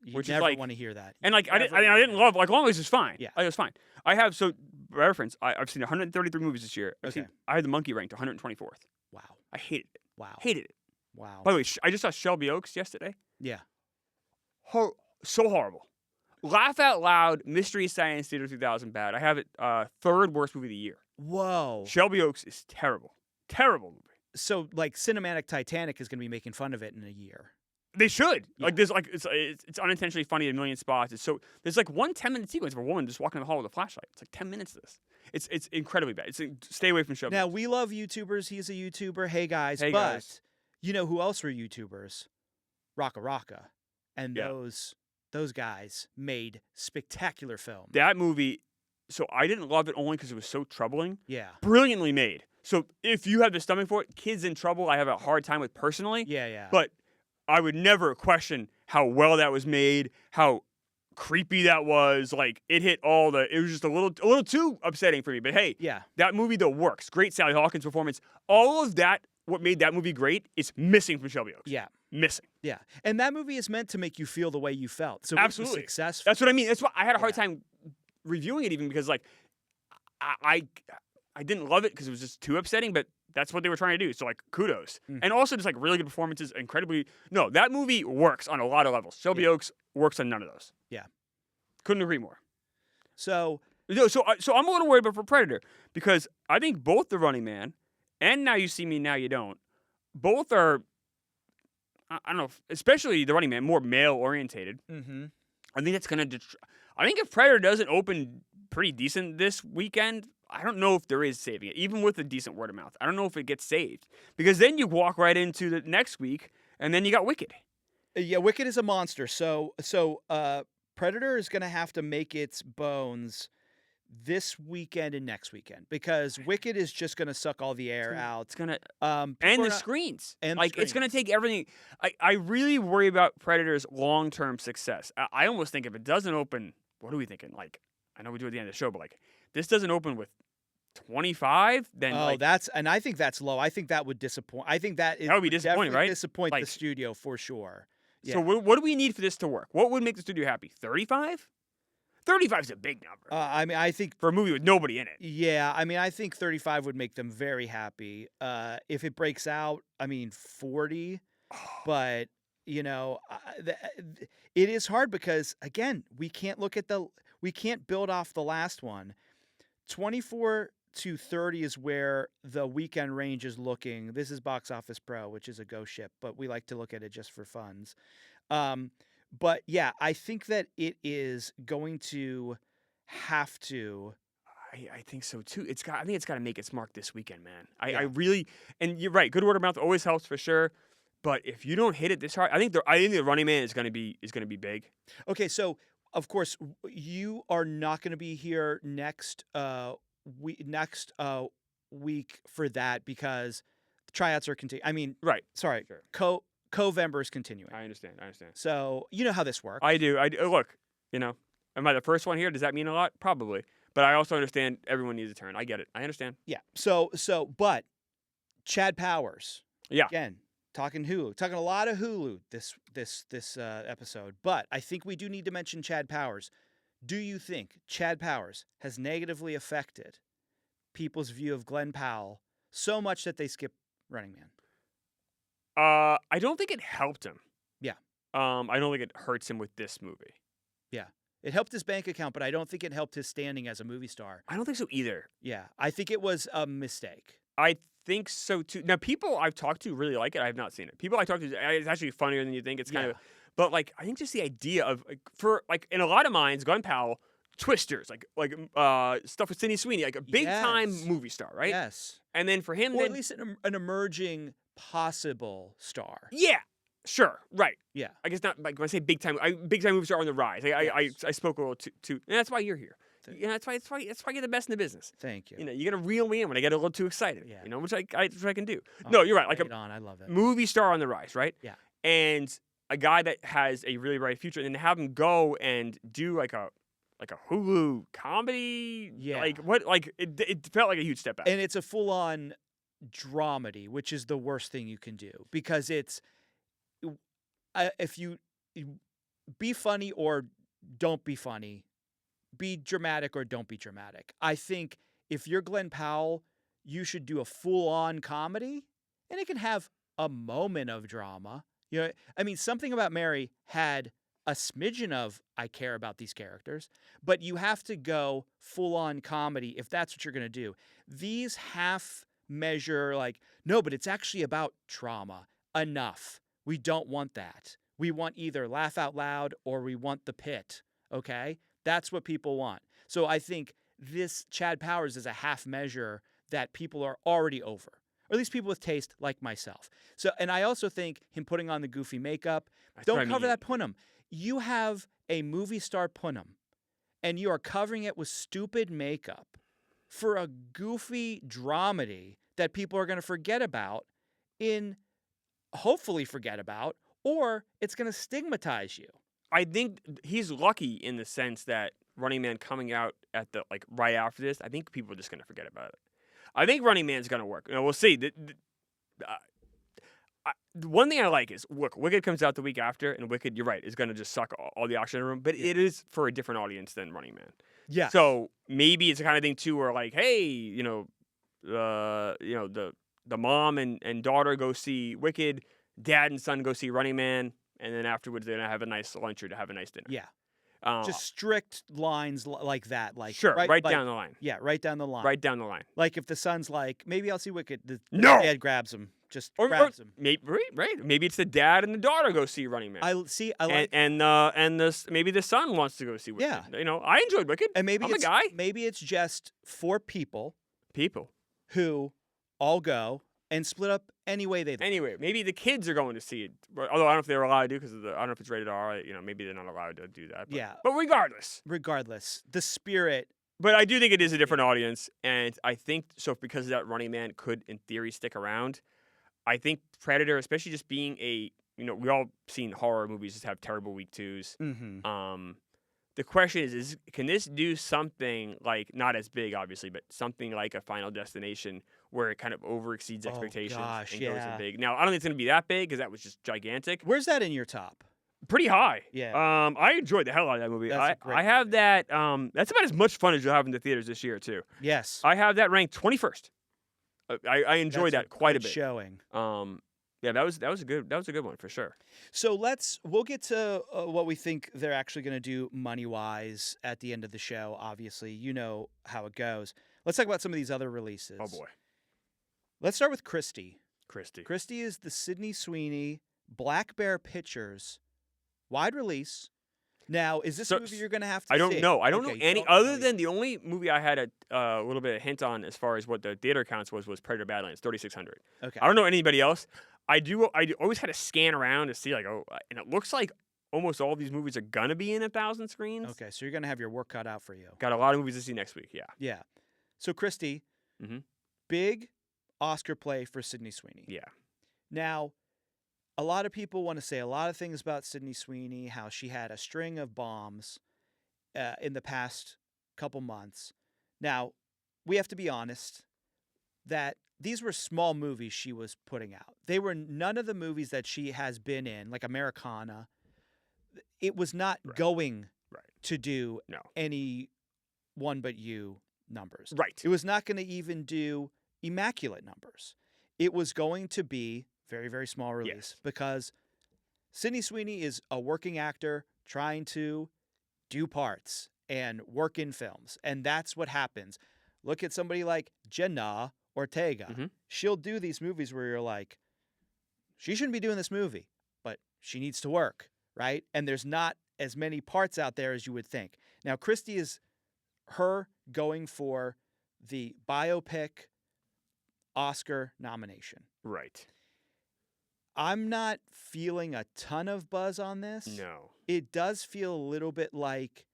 Speaker 1: You
Speaker 2: Which is
Speaker 1: never
Speaker 2: like-
Speaker 1: want to hear that.
Speaker 2: And like I
Speaker 1: Never
Speaker 2: didn't
Speaker 1: wanna hear
Speaker 2: love like Long Legs is fine.
Speaker 1: Yeah.
Speaker 2: It was fine. I have by reference. I've seen 133 movies this year.
Speaker 1: Okay.
Speaker 2: I had The Monkey ranked 124th.
Speaker 1: that. Wow.
Speaker 2: I hated it.
Speaker 1: Wow.
Speaker 2: Hated it.
Speaker 1: Wow.
Speaker 2: By the way, I just saw Shelby Oaks yesterday.
Speaker 1: Yeah.
Speaker 2: So horrible. Laugh out loud. Mystery Science Theater 2000 bad. I have it third worst movie of the year.
Speaker 1: Whoa.
Speaker 2: Shelby Oaks is terrible. Terrible movie.
Speaker 1: So like Cinematic Titanic is going to be making fun of it in a year.
Speaker 2: They should.
Speaker 1: Yeah.
Speaker 2: Like there's like it's unintentionally funny in a million spots. There's like one 10-minute sequence of a woman just walking in the hall with a flashlight. It's like 10 minutes of this. It's incredibly bad. Stay away from Shelby.
Speaker 1: Now, we love YouTubers. He's a YouTuber. Hey, guys.
Speaker 2: Hey,
Speaker 1: but
Speaker 2: guys.
Speaker 1: you know who else were YouTubers? Rocka Rocka. And
Speaker 2: Yeah.
Speaker 1: those guys made spectacular films.
Speaker 2: That movie, so I didn't love it only because it was so troubling.
Speaker 1: Yeah.
Speaker 2: Brilliantly made. So if you have the stomach for it, Kids in Trouble, I have a hard time with personally.
Speaker 1: Yeah, yeah.
Speaker 2: But I would never question how well that was made, how creepy that was. Like it was just a little too upsetting for me. But hey,
Speaker 1: yeah.
Speaker 2: that movie though works. Great Sally Hawkins performance. All of that, what made that movie great, is missing from Shelby Oaks.
Speaker 1: Yeah.
Speaker 2: Missing.
Speaker 1: Yeah. And that movie is meant to make you feel the way you felt. So it was
Speaker 2: Absolutely.
Speaker 1: successful.
Speaker 2: That's what I mean. That's why I had a hard time reviewing it even because like I didn't love it because it was just too upsetting, but that's what they were trying to do. So like kudos. And also just like really good performances, no, that movie works on a lot of levels. Shelby Oaks works on none of those.
Speaker 1: Yeah.
Speaker 2: Couldn't agree more.
Speaker 1: So
Speaker 2: So I'm a little worried about for Predator because I think both The Running Man and Now You See Me, Now You Don't, both are, I don't know, especially The Running Man, more male orientated.
Speaker 1: mm-hmm.
Speaker 2: I think that's going to, I think if Predator doesn't open pretty decent this weekend, I don't know if there is saving it, even with a decent word of mouth. I don't know if it gets saved because then you walk right into the next week and then you got Wicked.
Speaker 1: Yeah, Wicked is a monster. So Predator is going to have to make its bones this weekend and next weekend because Wicked is just going to suck all the air out.
Speaker 2: It's going to,
Speaker 1: And
Speaker 2: and the screens.
Speaker 1: and the
Speaker 2: like, it's going to
Speaker 1: screens.
Speaker 2: take everything. I really worry about Predator's long-term success. I almost think if it doesn't open, what are we thinking? Like, I know we do at the end of the show, but like, this doesn't open with 25, then
Speaker 1: I think that's low. I think that would disappoint. I think that
Speaker 2: would be disappointing,
Speaker 1: definitely
Speaker 2: right?
Speaker 1: disappoint
Speaker 2: Like-
Speaker 1: the studio for sure.
Speaker 2: So what do we need for this to work? What would make the studio happy? 35? 35 is a big number
Speaker 1: I mean, I think
Speaker 2: for a movie with nobody in it.
Speaker 1: yeah. I mean, I think 35 would make them very happy. If it breaks out, I mean 40. But you know, it is hard because again, we can't build off the last one. 24 to 30 is where the weekend range is looking. This is Box Office Pro, which is a ghost ship, but we like to look at it just for funds. But yeah, I think that it is going to have to.
Speaker 2: I think so too. I think it's got to make its mark this weekend, man. I
Speaker 1: Yeah.
Speaker 2: really, and you're right. Good word of mouth always helps for sure. But if you don't hit it this hard, I think the Running Man is going to be big.
Speaker 1: Okay, so of course you are not going to be here next week for that because the tryouts are continuing. I mean,
Speaker 2: Right.
Speaker 1: sorry,
Speaker 2: Sure.
Speaker 1: Covember is continuing.
Speaker 2: I understand.
Speaker 1: So you know how this works.
Speaker 2: I do. Look, am I the first one here? Does that mean a lot? Probably. But I also understand everyone needs a turn. I get it. I understand.
Speaker 1: Yeah. But Chad Powers.
Speaker 2: Yeah.
Speaker 1: Again, talking Hulu, talking a lot of Hulu this episode. But I think we do need to mention Chad Powers. Do you think Chad Powers has negatively affected people's view of Glenn Powell so much that they skip Running Man?
Speaker 2: I don't think it helped him.
Speaker 1: Yeah.
Speaker 2: I don't think it hurts him with this movie.
Speaker 1: Yeah. It helped his bank account, but I don't think it helped his standing as a movie star.
Speaker 2: I don't think so either.
Speaker 1: Yeah. I think it was a mistake.
Speaker 2: I think so too. Now, people I've talked to really like it. I have not seen it. People I talked to, it's actually funnier than you think. It's kind of, but like I think just the idea of in a lot of minds, Glenn Powell, Twisters, stuff with Sydney Sweeney, like a big time movie star, right?
Speaker 1: Yes.
Speaker 2: And then for him,
Speaker 1: or at least an emerging possible star.
Speaker 2: Yeah. Sure. Right.
Speaker 1: Yeah.
Speaker 2: I guess not. Like when I say big time movies are on the rise. I spoke a little too, and that's why you're here. Yeah, that's why you're the best in the business.
Speaker 1: Thank you.
Speaker 2: You know, you gotta reel me in when I get a little too excited.
Speaker 1: Yeah.
Speaker 2: You know, which I can do. No, you're right. Like
Speaker 1: I love it.
Speaker 2: Movie star on the rise, right?
Speaker 1: Yeah.
Speaker 2: And a guy that has a really bright future, and then to have him go and do like a Hulu comedy.
Speaker 1: Yeah.
Speaker 2: Like what? Like it felt like a huge step back.
Speaker 1: And it's a full on dramedy, which is the worst thing you can do because it's if you be funny or don't be funny. Be dramatic or don't be dramatic. I think if you're Glenn Powell, you should do a full-on comedy, and it can have a moment of drama. You know, I mean, Something About Mary had a smidgen of I care about these characters, but you have to go full-on comedy if that's what you're going to do. These half measure no, but it's actually about trauma. Enough. We don't want that. We want either laugh out loud or we want the pit. Okay? That's what people want. So I think this Chad Powers is a half measure that people are already over, or at least people with taste like myself. So, and I also think him putting on the goofy makeup, don't cover that punum. You have a movie star punum, and you are covering it with stupid makeup for a goofy dramedy that people are going to forget about hopefully forget about, or it's going to stigmatize you.
Speaker 2: I think he's lucky in the sense that Running Man coming out at the right after this, I think people are just gonna forget about it. I think Running Man's gonna work. We'll see. The one thing I like is Wicked comes out the week after, and Wicked, you're right, is gonna just suck all the oxygen in the room. But it is for a different audience than Running Man.
Speaker 1: Yeah.
Speaker 2: So maybe it's the kind of thing too, where hey, the mom and daughter go see Wicked, dad and son go see Running Man. And then afterwards, they're going to have a nice lunch or to have a nice dinner.
Speaker 1: Yeah. Just strict lines like that.
Speaker 2: Sure, right down the line.
Speaker 1: Yeah, right down the line.
Speaker 2: Right down the line.
Speaker 1: Like if the son's maybe I'll see Wicked. The
Speaker 2: No!
Speaker 1: dad grabs him. Grabs him.
Speaker 2: Maybe, right. Maybe it's the dad and the daughter go see Running Man.
Speaker 1: I like
Speaker 2: maybe the son wants to go see Wicked.
Speaker 1: Yeah.
Speaker 2: I enjoyed Wicked.
Speaker 1: And maybe
Speaker 2: I'm a guy.
Speaker 1: Maybe it's just 4 people.
Speaker 2: People.
Speaker 1: Who all go and split up any way they like.
Speaker 2: Anyway, maybe the kids are going to see it. Although I don't know if they're allowed to because I don't know if it's rated R. Maybe they're not allowed to do that. But,
Speaker 1: yeah.
Speaker 2: But regardless,
Speaker 1: the spirit.
Speaker 2: But I do think it is a different audience, and I think so because of that Running Man could, in theory, stick around. I think Predator, especially just being we all seen horror movies just have terrible week 2s.
Speaker 1: Mm-hmm.
Speaker 2: The question is can this do something not as big, obviously, but something like a Final Destination where it kind of overexceeds expectations and goes in big? Now, I don't think it's going to be that big because that was just gigantic.
Speaker 1: Where's that in your top?
Speaker 2: Pretty high.
Speaker 1: Yeah.
Speaker 2: I enjoyed the hell out of that movie.
Speaker 1: That's
Speaker 2: I have that. That's about as much fun as you'll have in the theaters this year, too.
Speaker 1: Yes.
Speaker 2: I have that ranked 21st. I enjoyed that quite a bit.
Speaker 1: Showing.
Speaker 2: Yeah, that was a good one for sure.
Speaker 1: So we'll get to what we think they're actually going to do money-wise at the end of the show. Obviously, you know how it goes. Let's talk about some of these other releases.
Speaker 2: Oh boy.
Speaker 1: Let's start with Christie.
Speaker 2: Christie
Speaker 1: is the Sydney Sweeney Black Bear Pictures wide release. Now, is this a movie you're going to have to see?
Speaker 2: I don't know. I don't know any other than the only movie I had a little bit of hint on as far as what the theater counts was Predator Badlands 3600.
Speaker 1: Okay.
Speaker 2: I don't know anybody else. I always had to scan around to see and it looks like almost all of these movies are gonna be in 1,000 screens.
Speaker 1: Okay, so you're gonna have your work cut out for you.
Speaker 2: Got a lot of movies to see next week. Yeah.
Speaker 1: Yeah. So Christie, big Oscar play for Sydney Sweeney.
Speaker 2: Yeah.
Speaker 1: Now, a lot of people want to say a lot of things about Sydney Sweeney, how she had a string of bombs in the past couple months. Now, we have to be honest that these were small movies she was putting out. They were none of the movies that she has been in, like Americana. It was not going to do
Speaker 2: No.
Speaker 1: any One But You numbers.
Speaker 2: Right.
Speaker 1: It was not going to even do immaculate numbers. It was going to be very, very small release because Sydney Sweeney is a working actor trying to do parts and work in films. And that's what happens. Look at somebody like Jenna Ortega.
Speaker 2: Mm-hmm.
Speaker 1: She'll do these movies where you're like, she shouldn't be doing this movie, but she needs to work, right? And there's not as many parts out there as you would think. Now, Christy is her going for the biopic Oscar nomination.
Speaker 2: Right.
Speaker 1: I'm not feeling a ton of buzz on this.
Speaker 2: No.
Speaker 1: It does feel a little bit like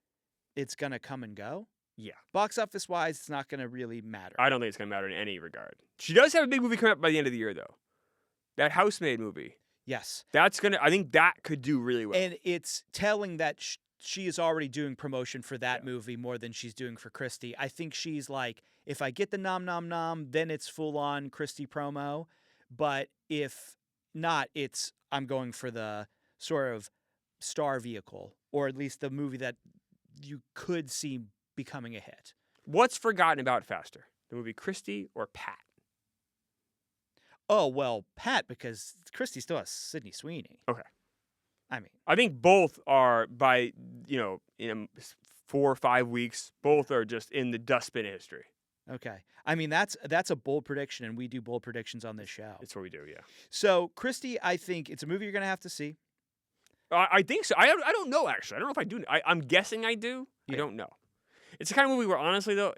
Speaker 1: it's going to come and go.
Speaker 2: Yeah.
Speaker 1: Box office wise, it's not going to really matter.
Speaker 2: I don't think it's going to matter in any regard. She does have a big movie coming up by the end of the year, though. That Housemaid movie.
Speaker 1: Yes.
Speaker 2: I think that could do really well.
Speaker 1: And it's telling that she is already doing promotion for that movie more than she's doing for Christy. I think she's like, if I get the nom, then it's full on Christy promo. But if not, I'm going for the sort of star vehicle, or at least the movie that you could see becoming a hit.
Speaker 2: What's forgotten about faster? The movie Christy or Pat?
Speaker 1: Oh, well, Pat, because Christy still has Sydney Sweeney.
Speaker 2: Okay.
Speaker 1: I
Speaker 2: think both are by, in 4 or 5 weeks, both are just in the dustbin of history.
Speaker 1: Okay. That's a bold prediction, and we do bold predictions on this show.
Speaker 2: It's what we do, yeah.
Speaker 1: So, Christy, I think it's a movie you're going to have to see.
Speaker 2: I think so. I don't know, actually. I don't know if I do. I'm guessing I do. I don't know. It's the kind of movie where, honestly, though,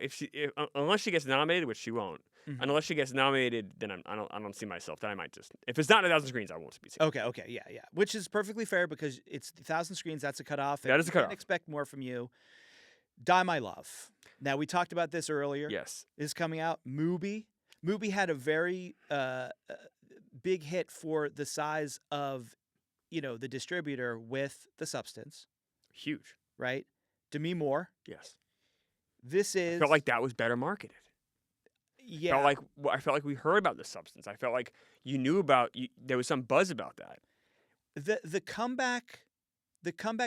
Speaker 2: unless she gets nominated, which she won't, and unless she gets nominated, then I don't see myself. Then I might just, if it's not 1,000 screens, I won't be seeing.
Speaker 1: Okay, yeah. Which is perfectly fair because it's 1,000 screens. That's a cutoff.
Speaker 2: That is a cutoff.
Speaker 1: I can't expect more from you. Die My Love. Now, we talked about this earlier.
Speaker 2: Yes.
Speaker 1: Is coming out. Mubi had a very big hit for the size of, the distributor with the substance.
Speaker 2: Huge.
Speaker 1: Right? Demi Moore.
Speaker 2: Yes.
Speaker 1: I
Speaker 2: felt like that was better marketed.
Speaker 1: Yeah.
Speaker 2: I felt like we heard about the substance. I felt like you knew there was some buzz about that.
Speaker 1: The comeback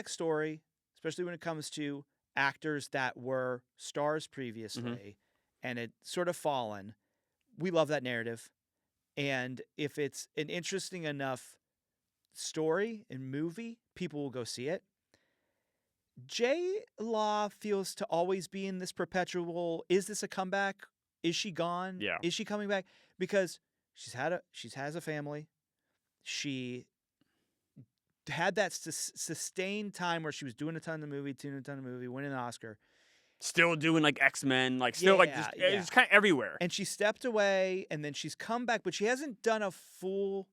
Speaker 1: story, especially when it comes to actors that were stars previously and it sort of fallen, we love that narrative. And if it's an interesting enough story and movie, people will go see it. J Law feels to always be in this perpetual, is this a comeback? Is she gone?
Speaker 2: Yeah.
Speaker 1: Is she coming back? Because she has a family. She had that sustained time where she was doing a ton of movie, winning an Oscar.
Speaker 2: Still doing like X-Men, it's kind of everywhere.
Speaker 1: And she stepped away and then she's come back, but she hasn't done a full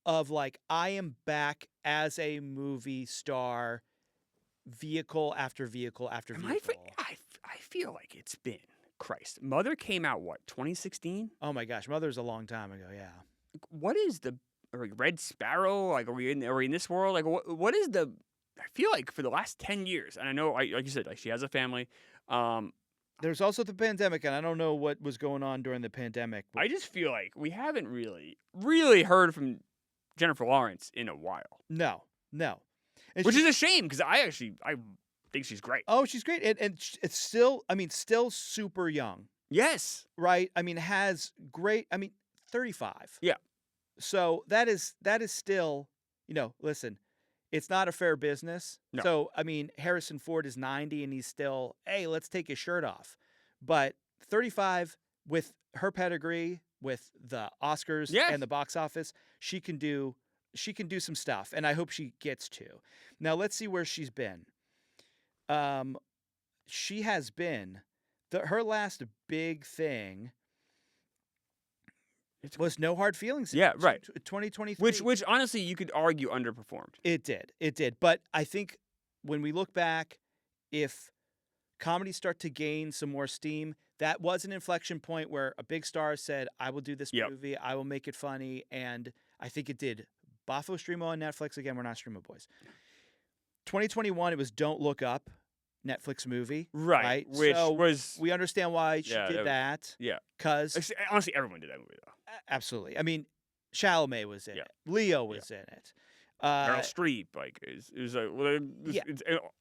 Speaker 1: of like, I am back as a movie star, vehicle after vehicle after vehicle.
Speaker 2: I feel like it's been, Christ. Mother came out, 2016?
Speaker 1: Oh my gosh, Mother's a long time ago, yeah.
Speaker 2: What is Red Sparrow? Like, are we in this world? Like, what is the... I feel like for the last 10 years, and I know, like you said, like she has a family.
Speaker 1: There's also the pandemic, and I don't know what was going on during the pandemic.
Speaker 2: I just feel like we haven't really heard from Jennifer Lawrence in a while.
Speaker 1: No. And
Speaker 2: which is a shame, because I think she's great.
Speaker 1: Oh, she's great. And it's still, still super young.
Speaker 2: Yes.
Speaker 1: Right? Has great, 35.
Speaker 2: Yeah.
Speaker 1: So that is still, listen, it's not a fair business.
Speaker 2: No.
Speaker 1: So, Harrison Ford is 90 and he's still, hey, let's take his shirt off. But 35, with her pedigree, with the Oscars and the box office, she can do some stuff. And I hope she gets to. Now, let's see where she's been. She has been, her last big thing was No Hard Feelings.
Speaker 2: Yeah, right.
Speaker 1: 2023.
Speaker 2: Which honestly, you could argue underperformed.
Speaker 1: It did. But I think when we look back, if comedies start to gain some more steam, that was an inflection point where a big star said, I will do this movie, I will make it funny, and I think it did. Bafo Streamo on Netflix. Again, we're not Streamo boys. 2021, it was Don't Look Up. Netflix movie,
Speaker 2: Right,
Speaker 1: right?
Speaker 2: which
Speaker 1: so
Speaker 2: was
Speaker 1: we understand why she
Speaker 2: yeah,
Speaker 1: did that.
Speaker 2: yeah.
Speaker 1: Because
Speaker 2: Honestly, everyone did that movie though.
Speaker 1: absolutely, I mean, Chalamet was in
Speaker 2: Yeah.
Speaker 1: it, Leo
Speaker 2: Yeah.
Speaker 1: was in it.
Speaker 2: Meryl Streep, like, it was like, well,
Speaker 1: Yeah.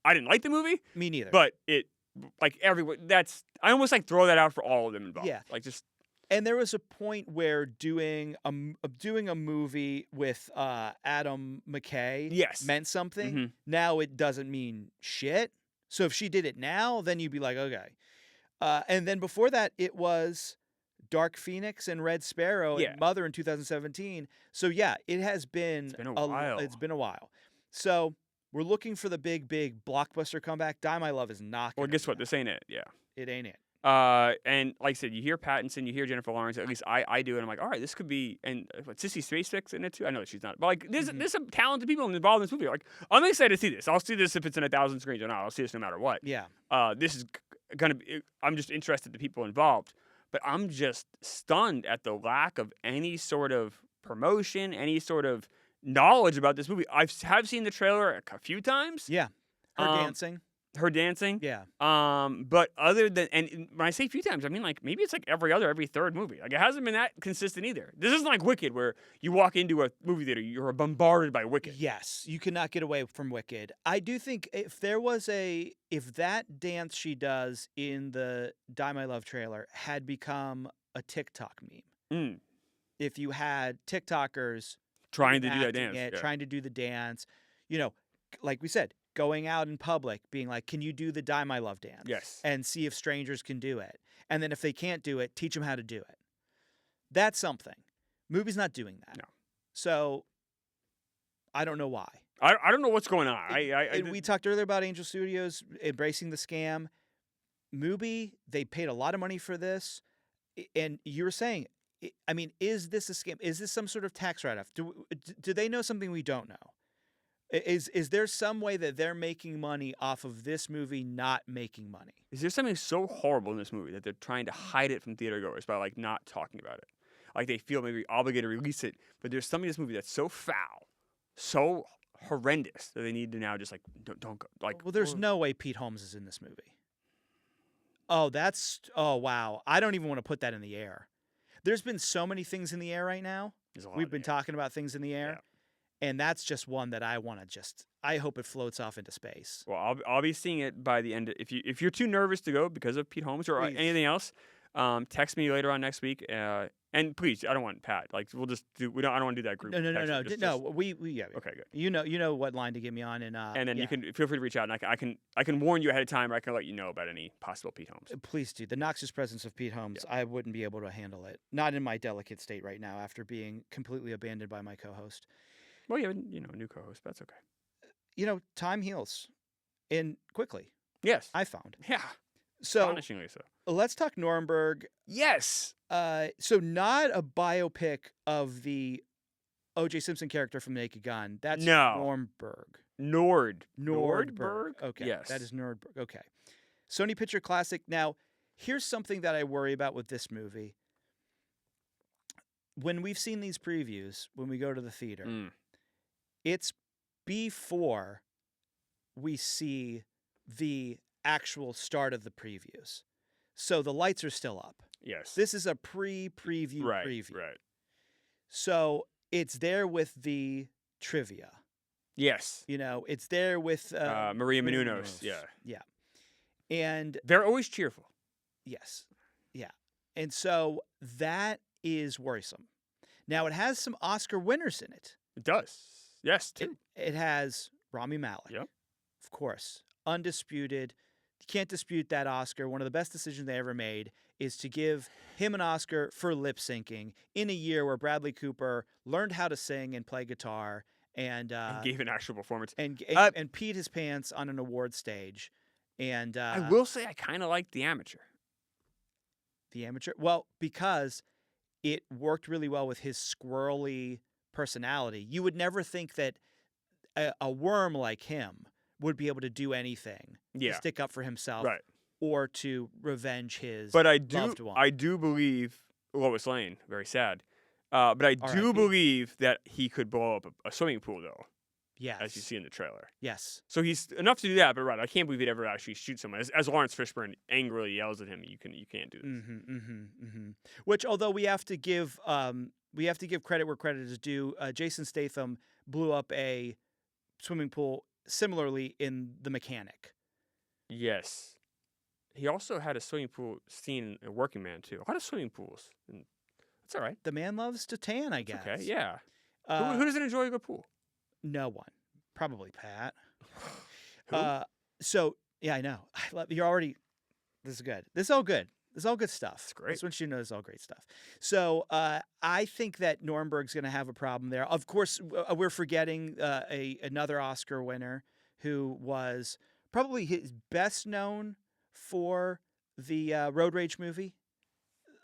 Speaker 2: I didn't like the movie,
Speaker 1: Me neither.
Speaker 2: but like, everyone, I almost, like, throw that out for all of them involved.
Speaker 1: Yeah.
Speaker 2: Like, just,
Speaker 1: And there was a point where doing a movie with Adam McKay
Speaker 2: yes.
Speaker 1: meant something.
Speaker 2: Mhm.
Speaker 1: Now it doesn't mean shit. So if she did it now, then you'd be like, okay. And then before that, it was Dark Phoenix and Red Sparrow
Speaker 2: Yeah.
Speaker 1: and Mother in 2017. So yeah, it has been
Speaker 2: It's been a while.
Speaker 1: It's been a while. So we're looking for the big blockbuster comeback. Die My Love is not.
Speaker 2: Well,
Speaker 1: gonna
Speaker 2: guess
Speaker 1: be
Speaker 2: what?
Speaker 1: that.
Speaker 2: This ain't it. Yeah.
Speaker 1: It ain't it.
Speaker 2: And like I said, you hear Pattinson, you hear Jennifer Lawrence. At least I do, and I'm like, all right, this could be. And Sissy Spacek's in it too. I know that she's not, but like, there's some talented people involved in this movie. Like, I'm excited to see this. I'll see this if it's in 1,000 screens or not. I'll see this no matter what.
Speaker 1: Yeah.
Speaker 2: This is gonna be. I'm just interested in the people involved, but I'm just stunned at the lack of any sort of promotion, any sort of knowledge about this movie. Have seen the trailer a few times.
Speaker 1: Yeah. Her dancing. Yeah.
Speaker 2: But other than, and when I say a few times, I mean like maybe it's like every third movie. Like it hasn't been that consistent either. This isn't like Wicked where you walk into a movie theater, you're bombarded by Wicked.
Speaker 1: Yes, you cannot get away from Wicked. I do think if that dance she does in the Die My Love trailer had become a TikTok meme. If you had TikTokers
Speaker 2: trying to do that dance,
Speaker 1: trying to do the dance, like we said, going out in public, being like, can you do the Die My Love dance?
Speaker 2: Yes.
Speaker 1: And see if strangers can do it. And then if they can't do it, teach them how to do it. That's something. Movie's not doing that.
Speaker 2: No.
Speaker 1: So I don't know why.
Speaker 2: I don't know what's going on.
Speaker 1: We talked earlier about Angel Studios embracing the scam. Mubi, they paid a lot of money for this. And you were saying, I mean, is this a scam? Is this some sort of tax write-off? Do they know something we don't know? Is there some way that they're making money off of this movie not making money?
Speaker 2: Is there something so horrible in this movie that they're trying to hide it from theatergoers by like not talking about it? Like they feel maybe obligated to release it, but there's something in this movie that's so foul, so horrendous that they need to now just like don't go. Like,
Speaker 1: well, there's no way Pete Holmes is in this movie. Oh, wow. I don't even want to put that in the air. There's been so many things in the air right now. We've been talking about things in the air. Yeah. And that's just one that I want to I hope it floats off into space.
Speaker 2: Well, I'll be seeing it by the end. If you're too nervous to go because of Pete Holmes or anything else, text me later on next week. And please, I don't want Pat. Like we'll just do. I don't want to do that group.
Speaker 1: No. We
Speaker 2: Okay, good.
Speaker 1: You know what line to get me on, and
Speaker 2: then you can feel free to reach out, and I can warn you ahead of time, or I can let you know about any possible Pete Holmes.
Speaker 1: Please do. The noxious presence of Pete Holmes, I wouldn't be able to handle it. Not in my delicate state right now, after being completely abandoned by my co-host.
Speaker 2: Well, you have a new co-host. That's okay.
Speaker 1: Time heals, and quickly.
Speaker 2: Yes,
Speaker 1: I found.
Speaker 2: Yeah,
Speaker 1: so
Speaker 2: astonishingly so.
Speaker 1: Let's talk Nuremberg.
Speaker 2: Yes.
Speaker 1: So not a biopic of the O.J. Simpson character from Naked Gun. That's Nuremberg.
Speaker 2: Nordberg.
Speaker 1: Okay.
Speaker 2: Yes.
Speaker 1: That is Nuremberg. Okay. Sony Picture Classic. Now, here's something that I worry about with this movie. When we've seen these previews, when we go to the theater, it's before we see the actual start of the previews. So the lights are still up.
Speaker 2: Yes.
Speaker 1: This is a preview preview.
Speaker 2: Right.
Speaker 1: So it's there with the trivia.
Speaker 2: Yes.
Speaker 1: It's there with
Speaker 2: Maria Menounos. Yeah.
Speaker 1: Yeah. And
Speaker 2: they're always cheerful.
Speaker 1: Yes. Yeah. And so that is worrisome. Now it has some Oscar winners in it.
Speaker 2: It does. Yes, too.
Speaker 1: It has Rami Malek.
Speaker 2: Yep.
Speaker 1: Of course. Undisputed. You can't dispute that Oscar. One of the best decisions they ever made is to give him an Oscar for lip syncing in a year where Bradley Cooper learned how to sing and play guitar and
Speaker 2: gave an actual performance
Speaker 1: and peed his pants on an award stage. And
Speaker 2: I will say I kind of like The Amateur.
Speaker 1: The Amateur? Well, because it worked really well with his squirrely personality. You would never think that a worm like him would be able to do anything to stick up for himself or to revenge his loved one.
Speaker 2: I do believe Lois Lane, very sad, but I do believe that he could blow up a swimming pool, though.
Speaker 1: Yes.
Speaker 2: as you see in the trailer.
Speaker 1: Yes.
Speaker 2: So he's enough to do that, but right, I can't believe he'd ever actually shoot someone. As Lawrence Fishburne angrily yells at him, you can't do this.
Speaker 1: Which, although we have to give credit where credit is due, Jason Statham blew up a swimming pool similarly in The Mechanic.
Speaker 2: Yes. He also had a swimming pool scene in Working Man too. A lot of swimming pools. And that's all right.
Speaker 1: The man loves to tan, I guess.
Speaker 2: Okay, yeah.
Speaker 1: Uh,
Speaker 2: Who doesn't enjoy a good pool?
Speaker 1: No one. Probably Pat.
Speaker 2: Who?
Speaker 1: So yeah, I know. You're already. This is good. This is all good. This is all good stuff.
Speaker 2: It's great.
Speaker 1: This one you know is all great stuff. So I think that Nuremberg's going to have a problem there. Of course, we're forgetting another Oscar winner who was probably his best known for the Road Rage movie.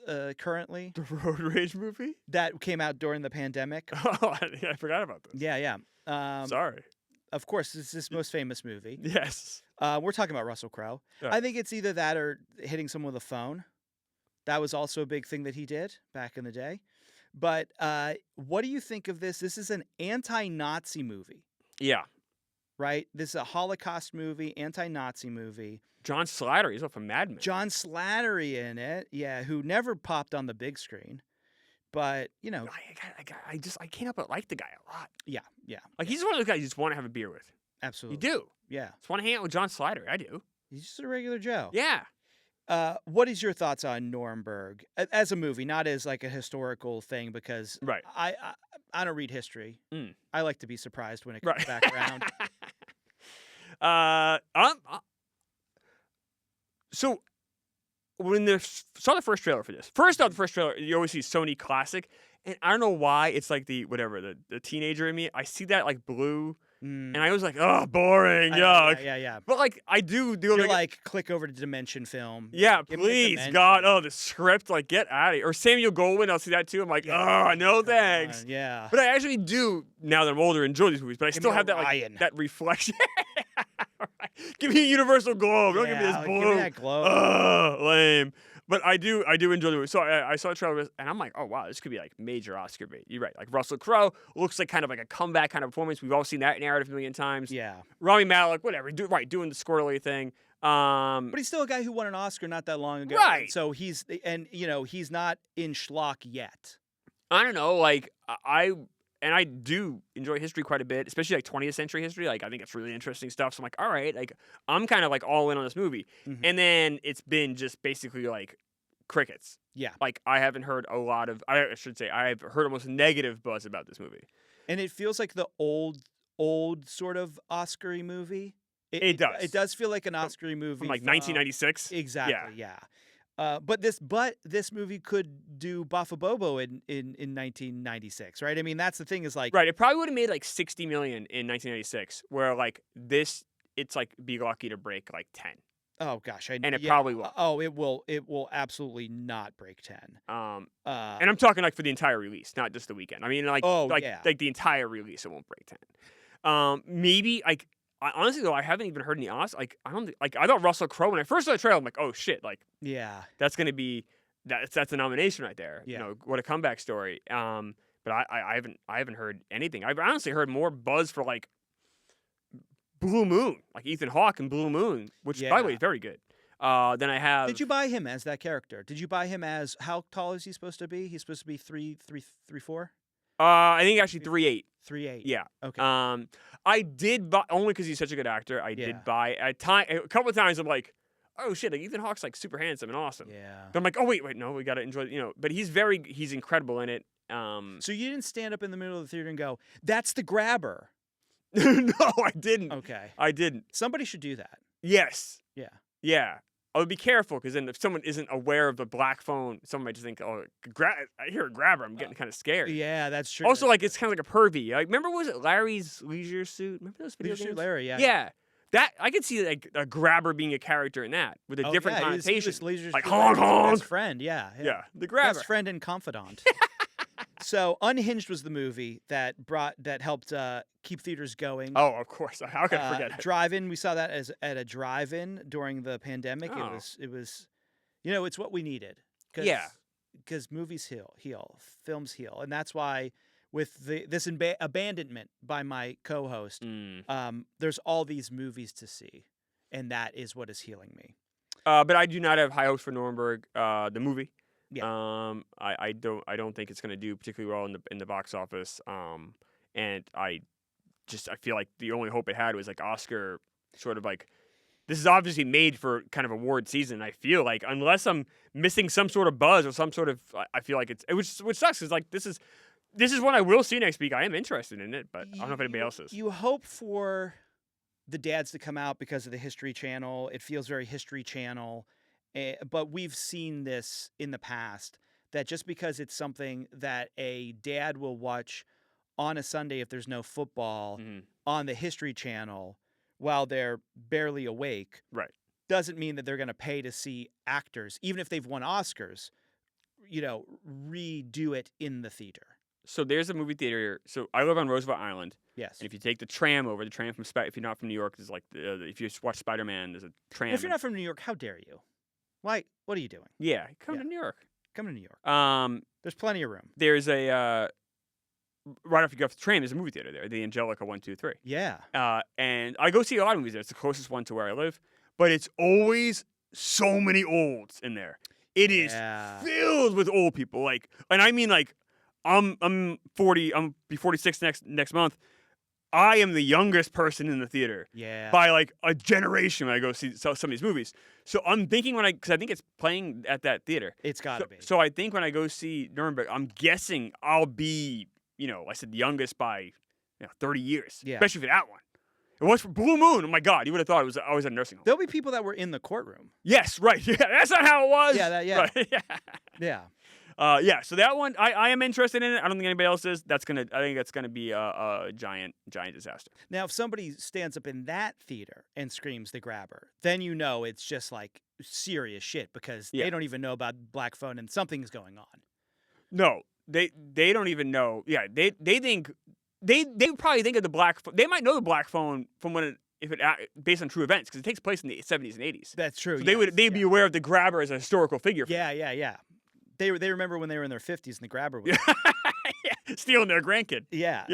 Speaker 1: Currently,
Speaker 2: The Road Rage movie
Speaker 1: that came out during the pandemic.
Speaker 2: Oh, I forgot about this.
Speaker 1: Yeah.
Speaker 2: Sorry.
Speaker 1: Of course, it's his most famous movie.
Speaker 2: Yes.
Speaker 1: We're talking about Russell Crowe.
Speaker 2: Yeah.
Speaker 1: I think it's either that or hitting someone with a phone. That was also a big thing that he did back in the day. But what do you think of this? This is an anti-Nazi movie,
Speaker 2: Yeah.
Speaker 1: right? This is a Holocaust movie, anti-Nazi movie.
Speaker 2: John Slattery, he's off of Mad Men.
Speaker 1: John Slattery in it, yeah, who never popped on the big screen. But, you know.
Speaker 2: I can't help but like the guy a lot.
Speaker 1: Yeah.
Speaker 2: Like, he's one of those guys you just want to have a beer with.
Speaker 1: Absolutely.
Speaker 2: You do.
Speaker 1: Yeah.
Speaker 2: Just want to hang out with John Slattery. I do.
Speaker 1: He's just a regular Joe.
Speaker 2: Yeah.
Speaker 1: What is your thoughts on Nuremberg as a movie, not as like a historical thing? Because
Speaker 2: Right.
Speaker 1: I don't read history.
Speaker 2: Mm.
Speaker 1: I like to be surprised when it comes back around.
Speaker 2: So when saw the first trailer for this, first off, the first trailer, you always see Sony Classic, and I don't know why it's like the teenager in me. I see that like blue, and I was like, oh, boring, yuck.
Speaker 1: Yeah.
Speaker 2: But like I do
Speaker 1: You're like click over to Dimension Film.
Speaker 2: yeah,
Speaker 1: Give me
Speaker 2: please,
Speaker 1: Dimension.
Speaker 2: God, oh, the script, like get out of here. Or Samuel Goldwyn, I'll see that too. I'm like, oh, no thanks.
Speaker 1: Yeah.
Speaker 2: But I actually do now that I'm older enjoy these movies, but I
Speaker 1: Give
Speaker 2: still
Speaker 1: me
Speaker 2: have that
Speaker 1: Orion.
Speaker 2: like that reflection. Right. Give me a universal globe. Don't give me this
Speaker 1: Yeah,
Speaker 2: blue.
Speaker 1: give me that globe.
Speaker 2: Lame. But I do enjoy the movie. So I saw a trailer and I'm like, oh wow, this could be like major Oscar bait. You're right. Like Russell Crowe looks like kind of like a comeback kind of performance. We've all seen that narrative a million times.
Speaker 1: Yeah.
Speaker 2: Rami Malek, whatever, doing the squirrely thing.
Speaker 1: But he's still a guy who won an Oscar not that long ago.
Speaker 2: Right.
Speaker 1: So he's not in schlock yet.
Speaker 2: I don't know, like I do enjoy history quite a bit, especially like 20th century history. Like I think it's really interesting stuff. So I'm like, all right, like I'm kind of like all in on this movie.
Speaker 1: Mhm.
Speaker 2: And then it's been just basically like crickets.
Speaker 1: Yeah.
Speaker 2: Like I haven't heard a lot of I should say I've heard almost negative buzz about this movie.
Speaker 1: And it feels like the old sort of Oscar-y movie.
Speaker 2: It does.
Speaker 1: It does feel like an Oscar-y movie
Speaker 2: From like 1996.
Speaker 1: Exactly. Yeah. But this movie could do Bobo in 1996, right? I mean, that's the thing is like
Speaker 2: Right. It probably would have made like 60 million in 1996, where like this, it's like be lucky to break like 10.
Speaker 1: oh gosh,
Speaker 2: And it probably will.
Speaker 1: Oh, it will absolutely not break 10.
Speaker 2: And I'm talking like for the entire release, not just the weekend. I mean, like
Speaker 1: yeah.
Speaker 2: like the entire release, it won't break 10. Maybe like honestly though, I haven't even heard any odds. Like I don't like I thought Russell Crowe when I first saw the trailer, I'm like, oh shit, like
Speaker 1: yeah,
Speaker 2: that's gonna be that's a nomination right there.
Speaker 1: Yeah.
Speaker 2: You know, what a comeback story. But I haven't heard anything. I've honestly heard more buzz for like Blue Moon, like Ethan Hawke and Blue Moon, which by the way
Speaker 1: Yeah.
Speaker 2: is very good. Then I have.
Speaker 1: Did you buy him as that character? Did you buy him as how tall is he supposed to be? He's supposed to be 3'4",
Speaker 2: I think actually 3'8".
Speaker 1: 3'8".
Speaker 2: Yeah.
Speaker 1: Okay.
Speaker 2: I did buy only because he's such a good actor. I
Speaker 1: Yeah.
Speaker 2: did buy a couple of times. I'm like, oh shit, like Ethan Hawke's like super handsome and awesome.
Speaker 1: Yeah.
Speaker 2: But I'm like, oh wait, no, we gotta enjoy. You know, but he's incredible in it.
Speaker 1: So you didn't stand up in the middle of the theater and go, "That's the grabber."
Speaker 2: No, I didn't.
Speaker 1: Okay.
Speaker 2: I didn't.
Speaker 1: Somebody should do that.
Speaker 2: Yes.
Speaker 1: Yeah.
Speaker 2: Yeah. I would be careful because then if someone isn't aware of the black phone, someone might just think, oh, I hear a grabber. I'm getting kind of scared.
Speaker 1: Yeah, that's true.
Speaker 2: Also, like it's kind of like a pervy. Like, remember, was it Larry's Leisure Suit? Remember those video
Speaker 1: Leisure Suit
Speaker 2: games?
Speaker 1: Larry, yeah.
Speaker 2: Yeah. That I could see like a grabber being a character in that with a different
Speaker 1: he was
Speaker 2: connotation.
Speaker 1: Leisure
Speaker 2: Like
Speaker 1: Suit
Speaker 2: honk
Speaker 1: Larry's
Speaker 2: honk.
Speaker 1: best friend, yeah.
Speaker 2: Yeah, the grabber.
Speaker 1: Best friend and confidant. So Unhinged was the movie that helped keep theaters going.
Speaker 2: Oh, of course. How could I forget it?
Speaker 1: Drive-in, we saw that at a drive-in during the pandemic.
Speaker 2: Oh.
Speaker 1: It was, it's what we needed.
Speaker 2: Yeah.
Speaker 1: Because movies heal, films heal, and that's why with this abandonment by my co-host, there's all these movies to see, and that is what is healing me.
Speaker 2: But I do not have high hopes for Nuremberg, the movie.
Speaker 1: Yeah.
Speaker 2: I don't think it's going to do particularly well in the box office. And I feel like the only hope it had was like Oscar sort of like, this is obviously made for kind of award season. I feel like unless I'm missing some sort of buzz or some sort of, I feel like which sucks because like this is one I will see next week. I am interested in it, but I don't know if anybody else is.
Speaker 1: You hope for the dads to come out because of the History Channel. It feels very History Channel, but we've seen this in the past that just because it's something that a dad will watch on a Sunday if there's no football on the History Channel while they're barely awake,
Speaker 2: right,
Speaker 1: doesn't mean that they're going to pay to see actors, even if they've won Oscars, redo it in the theater.
Speaker 2: So there's a movie theater here. So I live on Roosevelt Island.
Speaker 1: Yes.
Speaker 2: And if you take the tram from if you're not from New York, there's like if you watch Spider-Man, there's a tram.
Speaker 1: And if you're not from New York, how dare you? Why? What are you doing?
Speaker 2: Yeah, come to New York.
Speaker 1: Come to New York. There's plenty of room.
Speaker 2: There's a right after you get off the train, there's a movie theater there, the Angelica 123.
Speaker 1: Yeah.
Speaker 2: And I go see a lot of movies there. It's the closest one to where I live, but it's always so many olds in there. It is filled with old people. Like, and I mean, like, I'm 40. I'm be 46 next month. I am the youngest person in the theater.
Speaker 1: Yeah.
Speaker 2: By like a generation when I go see some of these movies. So I'm thinking because I think it's playing at that theater.
Speaker 1: It's gotta be.
Speaker 2: So I think when I go see Nuremberg, I'm guessing I'll be, I said the youngest by 30 years.
Speaker 1: Yeah.
Speaker 2: Especially for that one. It was for Blue Moon. Oh my God, you would have thought I was at a nursing home.
Speaker 1: There'll be people that were in the courtroom.
Speaker 2: Yes, right. Yeah, that's not how it was.
Speaker 1: Yeah,
Speaker 2: Right, yeah. So that one, I am interested in it. I don't think anybody else is. I think that's gonna be a giant disaster.
Speaker 1: Now, if somebody stands up in that theater and screams "The Grabber," then it's just like serious shit because they don't even know about Black Phone and something's going on.
Speaker 2: No, they don't even know. Yeah, they think they probably think of the Black Phone. They might know the Black Phone from based on true events because it takes place in the 70s and 80s.
Speaker 1: That's true.
Speaker 2: So they'd be aware of the Grabber as a historical figure.
Speaker 1: Yeah. They remember when they were in their 50s and the Grabber was
Speaker 2: stealing their grandkid.
Speaker 1: Yeah.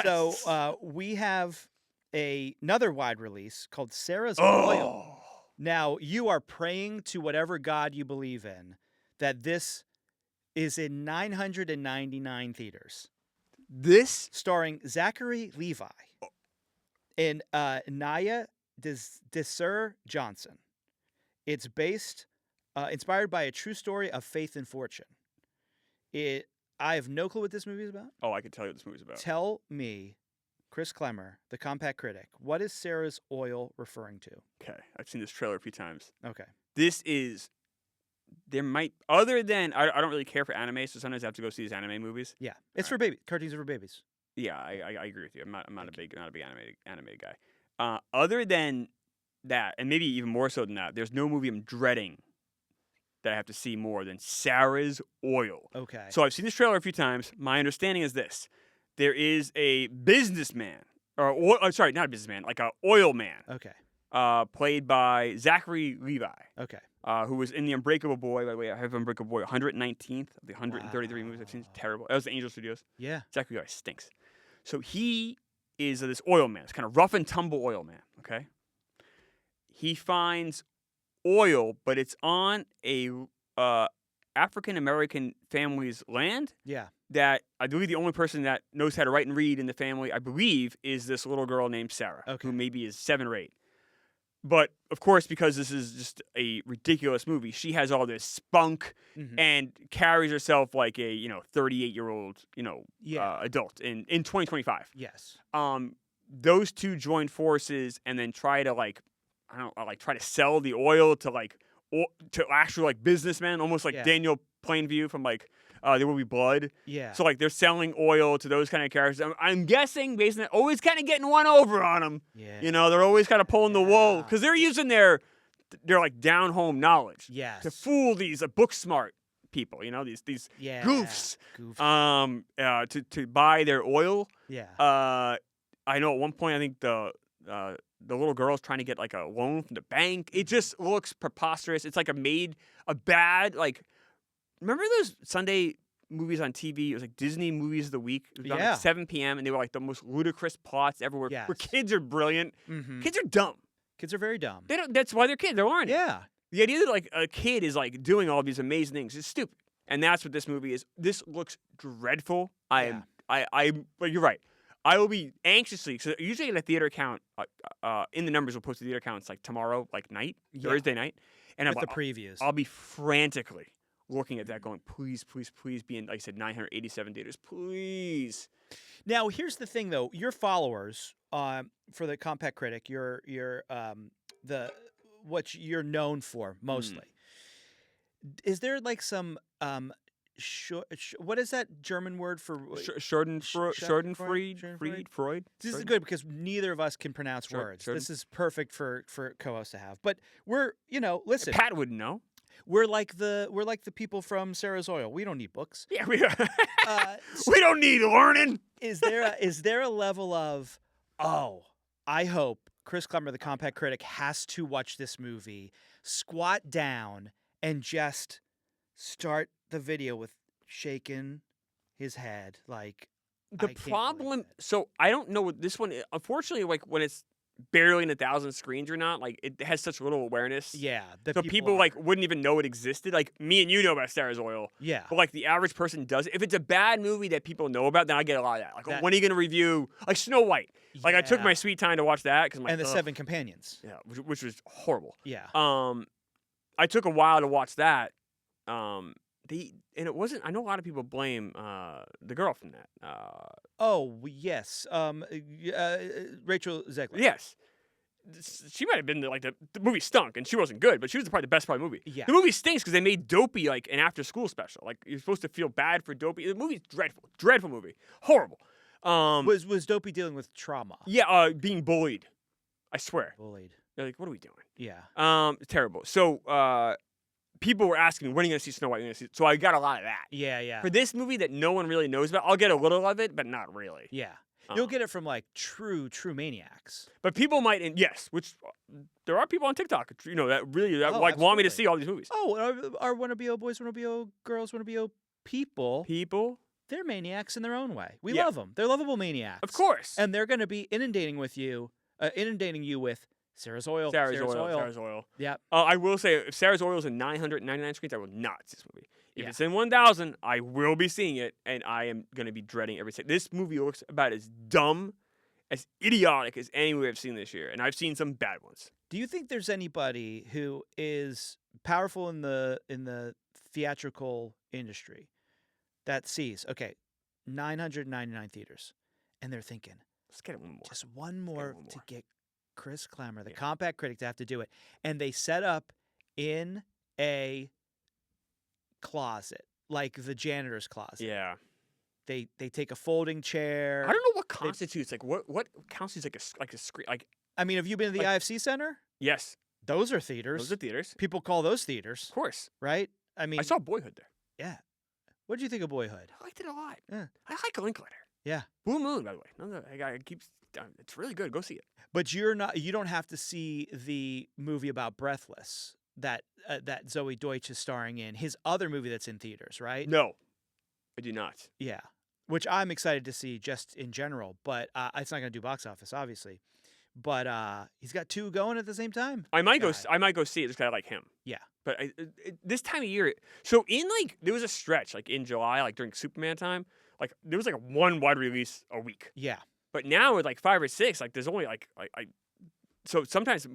Speaker 1: So we have another wide release called Sarah's
Speaker 2: Oh.
Speaker 1: Oil. Now, you are praying to whatever God you believe in that this is in 999 theaters.
Speaker 2: This?
Speaker 1: Starring Zachary Levi and Naya Desir Johnson. It's inspired by a true story of faith and fortune. I have no clue what this movie is about.
Speaker 2: Oh, I can tell you what this movie's about.
Speaker 1: Tell me, Chris Klemmer, the compact critic, what is Sarah's Oil referring to?
Speaker 2: Okay, I've seen this trailer a few times.
Speaker 1: Okay.
Speaker 2: This is... other than... I don't really care for anime, so sometimes I have to go see these anime movies.
Speaker 1: Yeah. It's for babies. Cartoons are for babies.
Speaker 2: Yeah, I agree with you. I'm not a big anime guy. Other than that, and maybe even more so than that, there's no movie I'm dreading that I have to see more than Sarah's Oil.
Speaker 1: Okay.
Speaker 2: So I've seen this trailer a few times. My understanding is this. There is a businessman, sorry, not a businessman, like an oil man.
Speaker 1: Okay.
Speaker 2: Played by Zachary Levi.
Speaker 1: Okay.
Speaker 2: Who was in The Unbreakable Boy. By the way, I have Unbreakable Boy 119th of the 133 movies I've seen. It's terrible. That was the Angel Studios.
Speaker 1: Yeah.
Speaker 2: Zachary Levi stinks. So he is this oil man. It's kind of rough and tumble oil man, okay? He finds oil, but it's on a African-American family's land.
Speaker 1: Yeah.
Speaker 2: That I believe the only person that knows how to write and read in the family, I believe, is this little girl named Sarah, who maybe is 7 or 8. But, of course, because this is just a ridiculous movie, she has all this spunk and carries herself like a, 38-year-old, adult in 2025.
Speaker 1: Yes.
Speaker 2: Those two join forces and then try to, try to sell the oil to, to actual, businessmen, almost like Daniel Plainview from, There Will Be Blood.
Speaker 1: Yeah.
Speaker 2: So, they're selling oil to those kind of characters. I'm guessing, based on that, always kind of getting one over on them.
Speaker 1: Yeah.
Speaker 2: They're always kind of pulling the wool. Because they're using their down-home knowledge.
Speaker 1: Yes.
Speaker 2: To fool these book-smart people, these goofs. To buy their oil.
Speaker 1: Yeah.
Speaker 2: I know at one point, I think the little girl's trying to get, a loan from the bank. It just looks preposterous. It's a bad, remember those Sunday movies on TV. It was like Disney Movies of the Week. It was on
Speaker 1: Yeah.
Speaker 2: like 7 p.m. and they were like the most ludicrous plots everywhere.
Speaker 1: Yes.
Speaker 2: Where kids are brilliant.
Speaker 1: Mm-hmm.
Speaker 2: Kids are dumb.
Speaker 1: Kids are very dumb.
Speaker 2: They don't. That's why they're kids. They're learning.
Speaker 1: Yeah.
Speaker 2: The idea that like a kid is like doing all these amazing things is stupid. And that's what this movie is. This looks dreadful. But you're right. I will be anxiously, so usually at a theater count, in the numbers we'll post the theater counts like tomorrow, like night, Thursday night. And
Speaker 1: With the previews.
Speaker 2: I'll be frantically looking at that going, please, please, please be in, like I said, 987 theaters, please.
Speaker 1: Now, here's the thing, though. Your followers, for the Compact Critic, what you're known for mostly. Is there like some what is that German word for
Speaker 2: Schadenfreude? Freud?
Speaker 1: This is good because neither of us can pronounce words. This is perfect for co-hosts to have. But we're, listen.
Speaker 2: Pat wouldn't know.
Speaker 1: We're like the people from Sarah's Oil. We don't need books.
Speaker 2: Yeah, we don't need learning.
Speaker 1: Is there a level of, I hope Chris Klemmer, the Compact Critic, has to watch this movie, squat down, and just start the video with shaking his head like
Speaker 2: the problem. So I don't know what this one. Unfortunately, like when it's barely in 1,000 screens or not, like it has such little awareness.
Speaker 1: Yeah,
Speaker 2: so people like wouldn't even know it existed. Like me and you know about Sarah's Oil.
Speaker 1: Yeah,
Speaker 2: but like the average person does. If it's a bad movie that people know about, then I get a lot of that. Like when are you gonna review like Snow White? Like I took my sweet time to watch that because
Speaker 1: and the Seven Companions.
Speaker 2: Yeah, which was horrible.
Speaker 1: Yeah.
Speaker 2: I took a while to watch that. And it wasn't. I know a lot of people blame the girl from that.
Speaker 1: Yes. Rachel Zegler.
Speaker 2: Yes. She might have been the movie stunk and she wasn't good, but she was probably the best part of the movie.
Speaker 1: Yeah.
Speaker 2: The movie stinks because they made Dopey like an after school special. Like you're supposed to feel bad for Dopey. The movie's dreadful movie, horrible.
Speaker 1: Was Dopey dealing with trauma?
Speaker 2: Yeah, being bullied. I swear.
Speaker 1: Bullied.
Speaker 2: They're like, what are we doing?
Speaker 1: Yeah.
Speaker 2: Terrible. So people were asking me, when are you going to see Snow White? So I got a lot of that.
Speaker 1: Yeah.
Speaker 2: For this movie that no one really knows about, I'll get a little of it, but not really.
Speaker 1: Yeah. You'll get it from like true maniacs.
Speaker 2: But people might, which there are people on TikTok, that really want me to see all these movies.
Speaker 1: Oh, our wanna be boys, wanna be girls, wanna be people.
Speaker 2: People.
Speaker 1: They're maniacs in their own way. We love them. They're lovable maniacs.
Speaker 2: Of course.
Speaker 1: And they're going to be inundating you with Sarah's Oil.
Speaker 2: Sarah's Oil.
Speaker 1: Yeah.
Speaker 2: I will say, if Sarah's Oil is in 999 screens, I will not see this movie. If it's in 1,000, I will be seeing it, and I am going to be dreading every second. This movie looks about as dumb, as idiotic as any movie I've seen this year, and I've seen some bad ones.
Speaker 1: Do you think there's anybody who is powerful in the theatrical industry that sees 999 theaters, and they're thinking,
Speaker 2: let's get one more,
Speaker 1: just one more to get Chris Klemmer, the Compact Critic, to have to do it, and they set up in a closet, like the janitor's closet.
Speaker 2: Yeah.
Speaker 1: They take a folding chair.
Speaker 2: I don't know what constitutes what constitutes like a screen. Like,
Speaker 1: I mean, have you been to the IFC Center?
Speaker 2: Yes.
Speaker 1: Those are theaters.
Speaker 2: Those are theaters.
Speaker 1: People call those theaters.
Speaker 2: Of course.
Speaker 1: Right? I mean,
Speaker 2: I saw Boyhood there.
Speaker 1: Yeah. What did you think of Boyhood?
Speaker 2: I liked it a lot.
Speaker 1: Yeah.
Speaker 2: I like Linklater.
Speaker 1: Yeah.
Speaker 2: Blue Moon, by the way. No, I keep. It's really good. Go see it.
Speaker 1: But you don't have to see the movie about Breathless that Zoe Deutsch is starring in. His other movie that's in theaters, right?
Speaker 2: No, I do not.
Speaker 1: Yeah. Which I'm excited to see just in general, but it's not going to do box office, obviously. But he's got two going at the same time.
Speaker 2: I might go see it just because I like him.
Speaker 1: Yeah.
Speaker 2: But this time of year, so there was a stretch in July, during Superman time, there was one wide release a week.
Speaker 1: Yeah.
Speaker 2: But now with 5 or 6, there's only so sometimes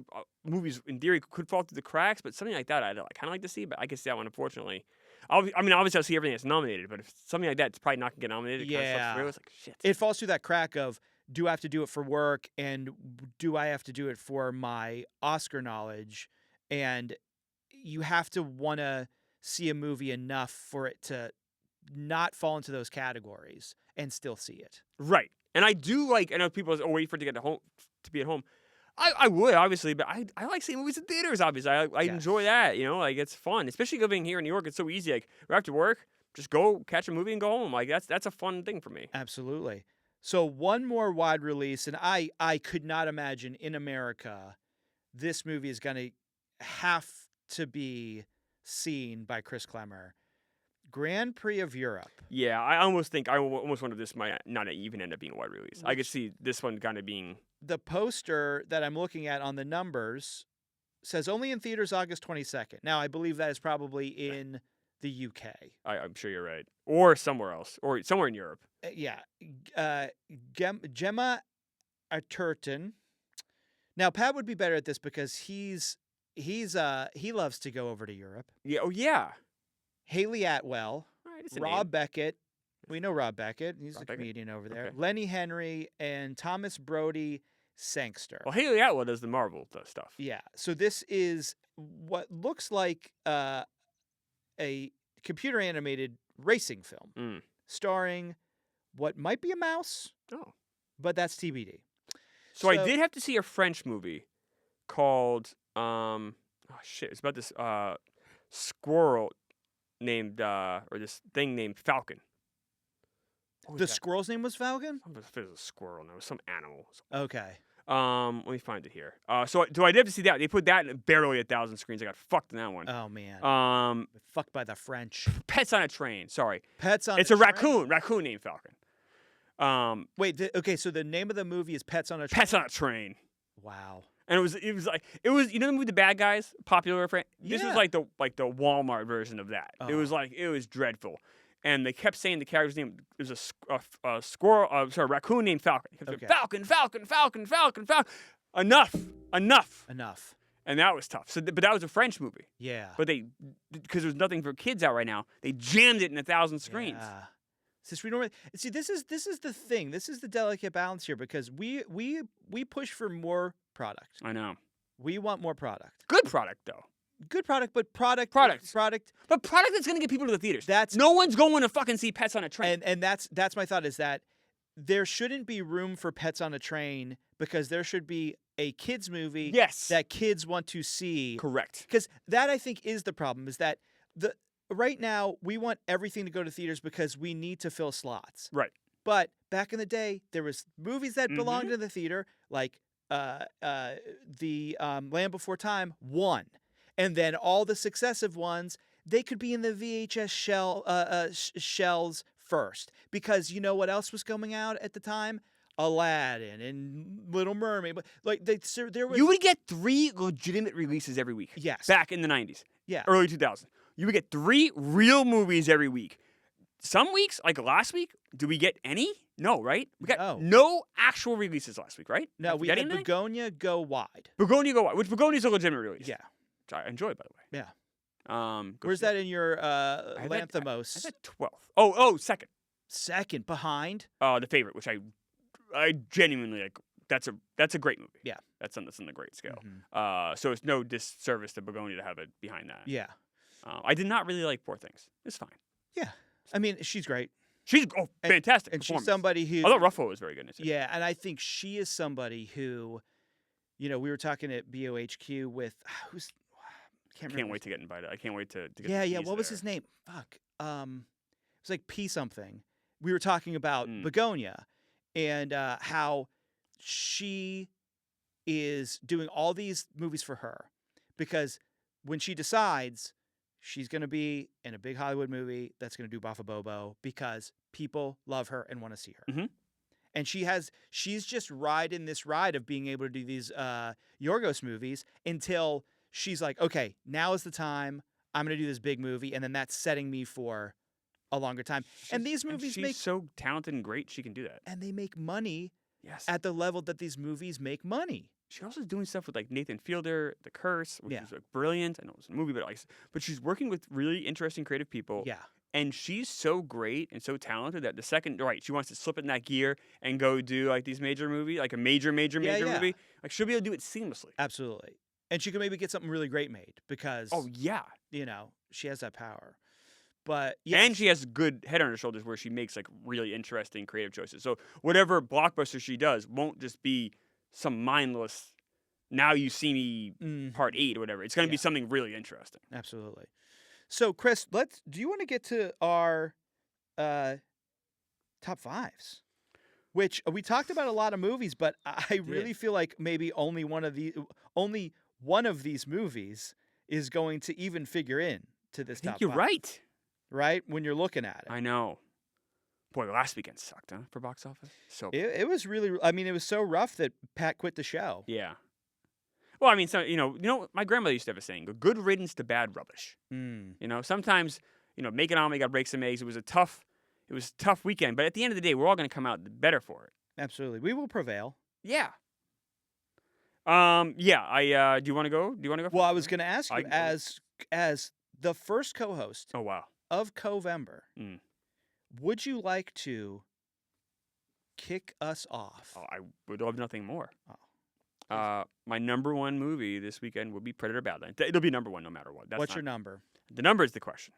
Speaker 2: movies in theory could fall through the cracks, but something like that I'd kind of like to see. But I can see that one, unfortunately. Obviously I'll see everything that's nominated, but if something like that, it's probably not gonna get nominated.
Speaker 1: Yeah.
Speaker 2: It's shit.
Speaker 1: It falls through that crack of, do I have to do it for work, and do I have to do it for my Oscar knowledge? And you have to want to see a movie enough for it to not fall into those categories and still see it.
Speaker 2: Right. And I do I know people wait for it to get home, to be at home. I would, obviously, but I like seeing movies in theaters, obviously. I enjoy that, it's fun. Especially living here in New York, it's so easy. Right after work, just go catch a movie and go home. That's a fun thing for me.
Speaker 1: Absolutely. So one more wide release, and I could not imagine in America this movie is going to have to be seen by Chris Klemmer. Grand Prix of Europe.
Speaker 2: Yeah, I almost wonder if this might not even end up being a wide release. I could see this one kind of being.
Speaker 1: The poster that I'm looking at on the numbers says only in theaters August 22nd. Now, I believe that is probably in the UK.
Speaker 2: I'm sure you're right, or somewhere else, or somewhere in Europe.
Speaker 1: Yeah, Gemma Arterton. Now, Pat would be better at this because he loves to go over to Europe.
Speaker 2: Yeah. Oh yeah.
Speaker 1: Haley Atwell,
Speaker 2: Right, it's a
Speaker 1: Rob
Speaker 2: name.
Speaker 1: Beckett. We know Rob Beckett. He's
Speaker 2: Rob
Speaker 1: a
Speaker 2: Beckett.
Speaker 1: comedian over there.
Speaker 2: Okay.
Speaker 1: Lenny Henry and Thomas Brody Sangster.
Speaker 2: Well, Haley Atwell does the Marvel stuff.
Speaker 1: Yeah. So this is what looks like a computer animated racing film starring what might be a mouse.
Speaker 2: Oh.
Speaker 1: But that's TBD.
Speaker 2: So I did have to see a French movie called it's about this squirrel named or this thing named Falcon.
Speaker 1: The squirrel's name was Falcon?
Speaker 2: It was a squirrel. No, it was some animal.
Speaker 1: Okay.
Speaker 2: Let me find it here. So I did have to see that. They put that in barely 1,000 screens. I got fucked in that one.
Speaker 1: Oh man. Fucked by the French.
Speaker 2: Pets on a Train. Sorry.
Speaker 1: Pets on.
Speaker 2: It's a raccoon. Raccoon named Falcon.
Speaker 1: Wait. Okay. So the name of the movie is Pets on a Train.
Speaker 2: Pets on a Train.
Speaker 1: Wow.
Speaker 2: And it was you know the movie The Bad Guys, popular. This was like the Walmart version of that.
Speaker 1: Oh.
Speaker 2: It was dreadful. And they kept saying the character's name. There's a squirrel, raccoon named Falcon. He kept saying, Falcon, Falcon, Falcon, Falcon, Falcon. Enough. And that was tough. But that was a French movie.
Speaker 1: Yeah.
Speaker 2: But because there's nothing for kids out right now, they jammed it in 1,000 screens.
Speaker 1: Yeah. Since we normally see, this is the thing. This is the delicate balance here because we push for more product.
Speaker 2: I know.
Speaker 1: We want more product.
Speaker 2: Good product though.
Speaker 1: Good product, but product.
Speaker 2: But product that's gonna get people to the theaters.
Speaker 1: That's
Speaker 2: no one's going to fucking see Pets on a Train.
Speaker 1: And that's my thought is that there shouldn't be room for Pets on a Train because there should be a kids movie that kids want to see.
Speaker 2: Correct.
Speaker 1: Because that I think is the problem is that right now we want everything to go to theaters because we need to fill slots.
Speaker 2: Right.
Speaker 1: But back in the day, there was movies that belonged to the theater, like the Land Before Time 1. And then all the successive ones, they could be in the VHS shells first. Because you know what else was coming out at the time? Aladdin and Little Mermaid. But like there was.
Speaker 2: You would get 3 legitimate releases every week.
Speaker 1: Yes.
Speaker 2: Back in the 90s.
Speaker 1: Yeah.
Speaker 2: Early 2000s. You would get 3 real movies every week. Some weeks, like last week, do we get any? No, right? We got no actual releases last week, right?
Speaker 1: No, we had Begonia Go Wide.
Speaker 2: Begonia Go Wide, which Begonia's a legitimate release.
Speaker 1: Yeah.
Speaker 2: Which I enjoy, by the way.
Speaker 1: Yeah. Where's that in your Lanthimos?
Speaker 2: I said 12th. Oh, second.
Speaker 1: Second, behind?
Speaker 2: The Favorite, which I genuinely like. That's a great movie.
Speaker 1: Yeah.
Speaker 2: That's on the great scale. Mm-hmm. So it's no disservice to Begonia to have it behind that.
Speaker 1: Yeah.
Speaker 2: I did not really like Poor Things. It's fine.
Speaker 1: Yeah. I mean, she's great.
Speaker 2: She's fantastic.
Speaker 1: And she's somebody who.
Speaker 2: I thought Ruffalo was very good in it.
Speaker 1: Yeah, and I think she is somebody who, we were talking at BOHQ with who's.
Speaker 2: Can't wait to get invited. I can't wait to get.
Speaker 1: Yeah. What was his name? Fuck. It was like P something. We were talking about Begonia, and how she is doing all these movies for her, because when she decides she's going to be in a big Hollywood movie that's going to do Bafa Bobo because people love her and want to see her.
Speaker 2: Mm-hmm.
Speaker 1: And she's just riding this ride of being able to do these Yorgos movies until she's like, okay, now is the time. I'm going to do this big movie. And then that's setting me for a longer time. And these movies
Speaker 2: she's so talented and great, she can do that.
Speaker 1: And they make money
Speaker 2: yes.
Speaker 1: at the level that these movies make money.
Speaker 2: She also is doing stuff with like Nathan Fielder, The Curse, which is like brilliant. I know it's a movie, but she's working with really interesting, creative people.
Speaker 1: Yeah.
Speaker 2: And she's so great and so talented that the second, she wants to slip it in that gear and go do like these major movies, like a major movie. Like she'll be able to do it seamlessly.
Speaker 1: Absolutely. And she can maybe get something really great made because, she has that power. But
Speaker 2: and she has a good head on her shoulders where she makes like really interesting, creative choices. So whatever blockbuster she does won't just be some mindless, now you see me part 8 or whatever. It's going to be something really interesting.
Speaker 1: Absolutely. So, Chris, do you want to get to our top 5s? Which we talked about a lot of movies, but I really feel like maybe only one of these movies is going to even figure in to this top 5.
Speaker 2: You're right.
Speaker 1: right? When you're looking at it.
Speaker 2: I know. Boy, last weekend sucked, huh? For box office. So
Speaker 1: It was really. I mean, it was so rough that Pat quit the show.
Speaker 2: yeah. Well, I mean, so my grandmother used to have a saying: "A good riddance to bad rubbish."
Speaker 1: Mm.
Speaker 2: Sometimes make an omelet, you got to break some eggs. It was a tough weekend, but at the end of the day, we're all going to come out better for it.
Speaker 1: Absolutely, we will prevail.
Speaker 2: Yeah. Yeah. Do you want to go?
Speaker 1: Well, I was going to ask you,
Speaker 2: I-
Speaker 1: as the first co-host
Speaker 2: Oh wow.
Speaker 1: of Covember,
Speaker 2: Mm.
Speaker 1: would you like to kick us off?
Speaker 2: Oh, I would love nothing more.
Speaker 1: Oh.
Speaker 2: My number one movie this weekend would be Predator Badlands. It'll be number one no matter what.
Speaker 1: What's your number?
Speaker 2: The number is the question.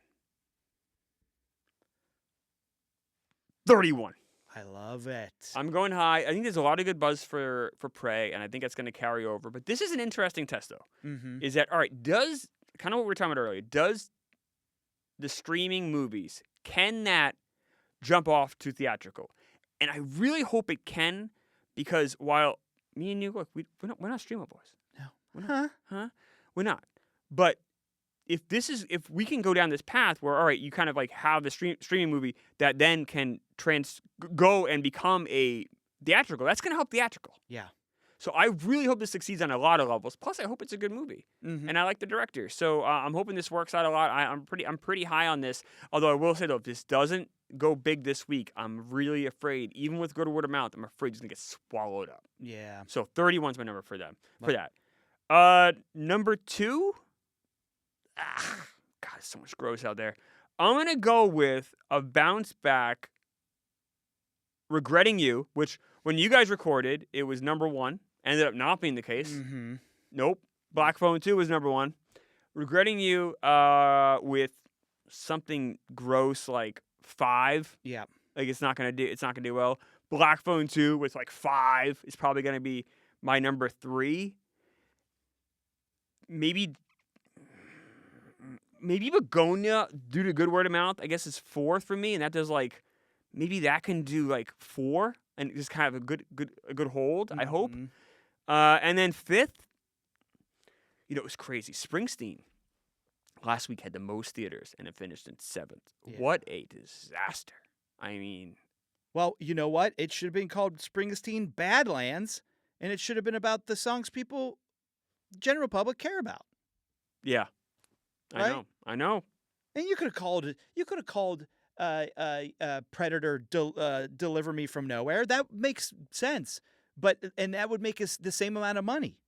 Speaker 2: 31.
Speaker 1: I love it.
Speaker 2: I'm going high. I think there's a lot of good buzz for Prey, and I think that's going to carry over. But this is an interesting test, though.
Speaker 1: Mm-hmm.
Speaker 2: Is that, all right, does, kind of what we were talking about earlier, does the streaming movies, can that jump off to theatrical? And I really hope it can, because while me and you, look, we're not streamer boys.
Speaker 1: No.
Speaker 2: We're not. Huh? We're not. But if we can go down this path where, all right, you kind of like have the streaming movie that then can go and become a theatrical, that's going to help theatrical.
Speaker 1: Yeah.
Speaker 2: So I really hope this succeeds on a lot of levels. Plus, I hope it's a good movie,
Speaker 1: Mm-hmm.
Speaker 2: and I like the director. So I'm hoping this works out a lot. I'm pretty high on this. Although I will say though, if this doesn't go big this week, I'm really afraid. Even with good word of mouth, I'm afraid it's gonna get swallowed up.
Speaker 1: Yeah.
Speaker 2: So 31's my number for them. For
Speaker 1: Right.
Speaker 2: that. Number 2. God, there's so much gross out there. I'm gonna go with a bounce back. Regretting You, which when you guys recorded, it was number 1. Ended up not being the case.
Speaker 1: Mm-hmm.
Speaker 2: Nope. Black Phone 2 was number 1. Regretting You with something gross like 5.
Speaker 1: Yeah.
Speaker 2: Like it's not gonna do well. Black Phone 2 with like 5 is probably gonna be my number 3. Maybe Begonia, due to good word of mouth, I guess is 4th for me, and that does like maybe that can do like 4 and just kind of a good hold. I hope.
Speaker 1: Mm-hmm.
Speaker 2: And then 5th, it was crazy. Springsteen last week had the most theaters, and it finished in 7th.
Speaker 1: Yeah.
Speaker 2: What a disaster! I mean,
Speaker 1: Well, you know what? It should have been called Springsteen Badlands, and it should have been about the songs people, general public, care about.
Speaker 2: yeah,
Speaker 1: Right?
Speaker 2: I know.
Speaker 1: And you could have called Predator Deliver Me From Nowhere. That makes sense. And that would make us the same amount of money.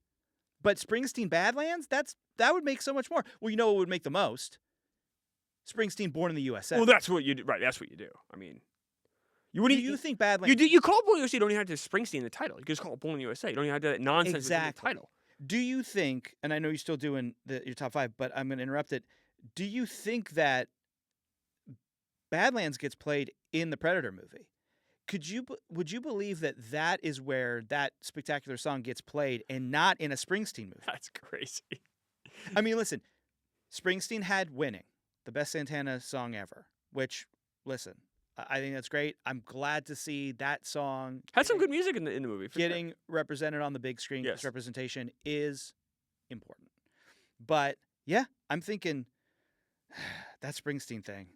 Speaker 1: But Springsteen Badlands, that would make so much more. Well, you know what would make the most? Springsteen Born in the USA.
Speaker 2: Well, that's what you do. Right, that's what you do. I mean, you wouldn't.
Speaker 1: Do you think Badlands?
Speaker 2: You call it Born in the USA. You don't even have to Springsteen in the title. You can just call it Born in the USA. You don't even have to have that nonsense in the
Speaker 1: Exactly.
Speaker 2: title.
Speaker 1: Do you think, and I know you're still doing your top 5, but I'm going to interrupt it. Do you think that Badlands gets played in the Predator movie? Would you believe that is where that spectacular song gets played and not in a Springsteen movie?
Speaker 2: That's crazy.
Speaker 1: I mean, listen, Springsteen had Winning, the best Santana song ever, which, listen, I think that's great. I'm glad to see that song
Speaker 2: Had some good music in the movie. For
Speaker 1: getting represented on the big screen.
Speaker 2: Yes.
Speaker 1: Because representation is important. But yeah, I'm thinking that Springsteen thing.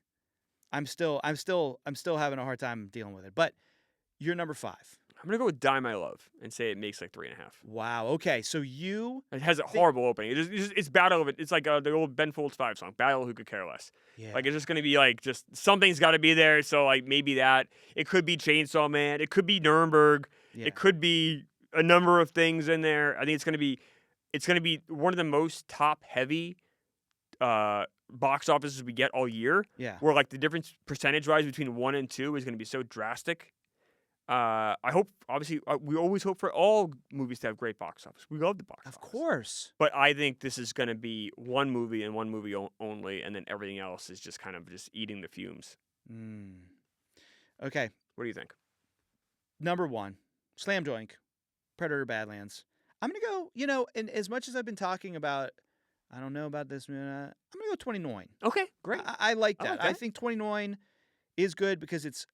Speaker 1: I'm still having a hard time dealing with it. But you're number 5.
Speaker 2: I'm gonna go with Die My Love and say it makes like 3.5.
Speaker 1: Wow. Okay. So you.
Speaker 2: It has a horrible opening. It's Battle of It. It's like the old Ben Folds 5 song, Battle Who Could Care Less.
Speaker 1: Yeah.
Speaker 2: Like it's just gonna be like just something's got to be there. So like maybe that. It could be Chainsaw Man. It could be Nuremberg.
Speaker 1: Yeah.
Speaker 2: It could be a number of things in there. I think it's gonna be one of the most top heavy box offices we get all year.
Speaker 1: Yeah.
Speaker 2: Where like the difference percentage wise between 1 and 2 is gonna be so drastic. I hope, obviously, we always hope for all movies to have great box office. We love the box office.
Speaker 1: Of course.
Speaker 2: But I think this is going to be one movie and one movie only, and then everything else is just kind of just eating the fumes.
Speaker 1: Okay.
Speaker 2: What do you think?
Speaker 1: Number 1, Slam Joink, Predator Badlands. I'm going to go, and as much as I've been talking about, I don't know about this, I'm going to go 29.
Speaker 2: Okay, great.
Speaker 1: I like
Speaker 2: I
Speaker 1: that.
Speaker 2: like
Speaker 1: I
Speaker 2: that.
Speaker 1: think 29 is good because it's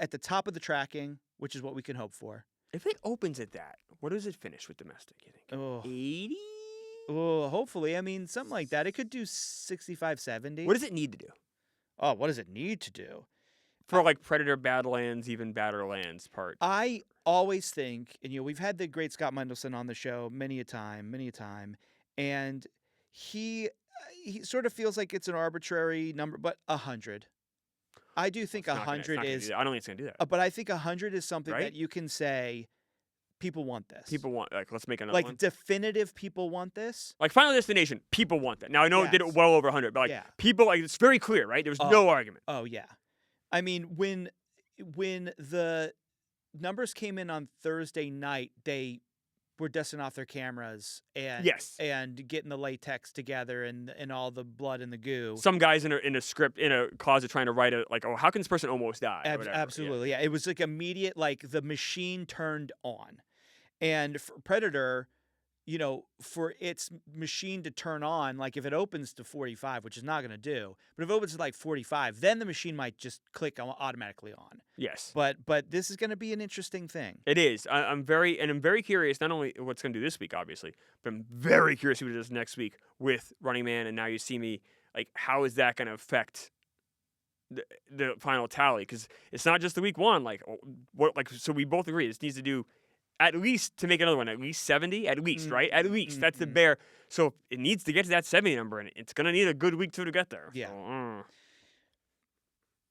Speaker 1: at the top of the tracking, which is what we can hope for.
Speaker 2: If it opens at that, what does it finish with domestic, you think?
Speaker 1: Oh,
Speaker 2: 80?
Speaker 1: hopefully. I mean, something like that. It could do 65, 70.
Speaker 2: What does it need to do?
Speaker 1: Oh, what does it need to do?
Speaker 2: For like Predator Badlands, even Badlands part.
Speaker 1: I always think, and we've had the great Scott Mendelson on the show many a time, and he sort of feels like it's an arbitrary number, but 100. I do think
Speaker 2: It's not gonna
Speaker 1: 100
Speaker 2: do
Speaker 1: is,
Speaker 2: that. I don't think it's gonna do that.
Speaker 1: but I think 100 is something
Speaker 2: Right?
Speaker 1: that you can say, people want this.
Speaker 2: People want let's make another
Speaker 1: like
Speaker 2: one.
Speaker 1: definitive people want this.
Speaker 2: Like Final Destination, people want that. Now I know it did it
Speaker 1: Yes.
Speaker 2: well over 100, but like
Speaker 1: Yeah.
Speaker 2: people it's very clear, right? There's no argument.
Speaker 1: Oh yeah, I mean when the numbers came in on Thursday night, they were dusting off their cameras and
Speaker 2: Yes.
Speaker 1: and getting the latex together and all the blood and the goo.
Speaker 2: Some guys in a script in a closet trying to write how can this person almost die? Or whatever.
Speaker 1: Absolutely, yeah. It was like immediate, like the machine turned on, and for Predator, for its machine to turn on, like if it opens to 45, which is not going to do, but if it opens to like 45, then the machine might just click automatically on.
Speaker 2: Yes.
Speaker 1: But this is going to be an interesting thing.
Speaker 2: It is. I'm very curious, not only what's going to do this week, obviously, but I'm very curious what it does next week with Running Man and Now You See Me. Like, how is that going to affect the final tally? Because it's not just the week one. So we both agree this needs to do at least, to make another one, at least 70, at least, right? At least. That's the bare. So it needs to get to that 70 number, and it's going to need a good week to get there.
Speaker 1: Yeah.
Speaker 2: So,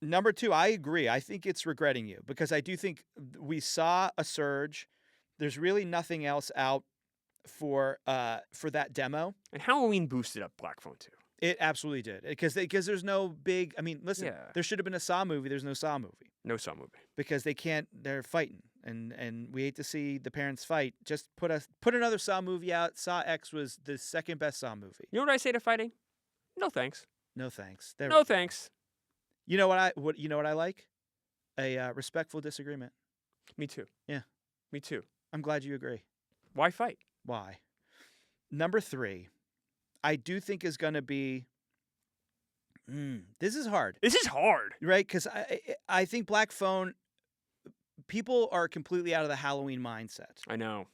Speaker 1: Number 2, I agree. I think it's regretting you, because I do think we saw a surge. There's really nothing else out for that demo.
Speaker 2: And Halloween boosted up Black Phone too.
Speaker 1: It absolutely did, because there's no big. I mean, listen,
Speaker 2: Yeah.
Speaker 1: there should have been a Saw movie. There's no Saw movie.
Speaker 2: No Saw movie.
Speaker 1: Because they can't. They're fighting, and we hate to see the parents fight. Just put another Saw movie out. Saw X was the second best Saw movie.
Speaker 2: You know what I say to fighting? No thanks.
Speaker 1: No thanks.
Speaker 2: No thanks.
Speaker 1: You know what I like? A respectful disagreement.
Speaker 2: Me too.
Speaker 1: Yeah.
Speaker 2: Me too.
Speaker 1: I'm glad you agree.
Speaker 2: Why fight?
Speaker 1: Why? Number 3, I do think is going to be. This is hard.
Speaker 2: This is hard.
Speaker 1: Right? Because I think Black Phone, people are completely out of the Halloween mindset.
Speaker 2: I know.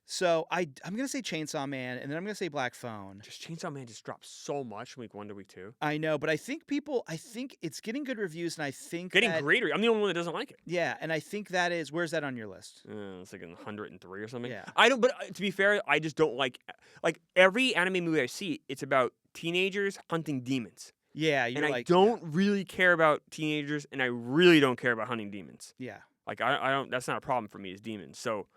Speaker 1: So I'm going to say Chainsaw Man, and then I'm going to say Black Phone.
Speaker 2: Just Chainsaw Man just dropped so much from week 1 to week 2.
Speaker 1: I know, but I think it's getting good reviews, and I think
Speaker 2: Getting greater. I'm the only one that doesn't like it.
Speaker 1: Yeah, and I think that is, where's that on your list?
Speaker 2: It's like 103 or something.
Speaker 1: Yeah.
Speaker 2: I don't. But to be fair, I just don't like every anime movie I see. It's about teenagers hunting demons.
Speaker 1: Yeah,
Speaker 2: and I don't really care about teenagers, and I really don't care about hunting demons.
Speaker 1: Yeah.
Speaker 2: Like I don't. That's not a problem for me as demons. So.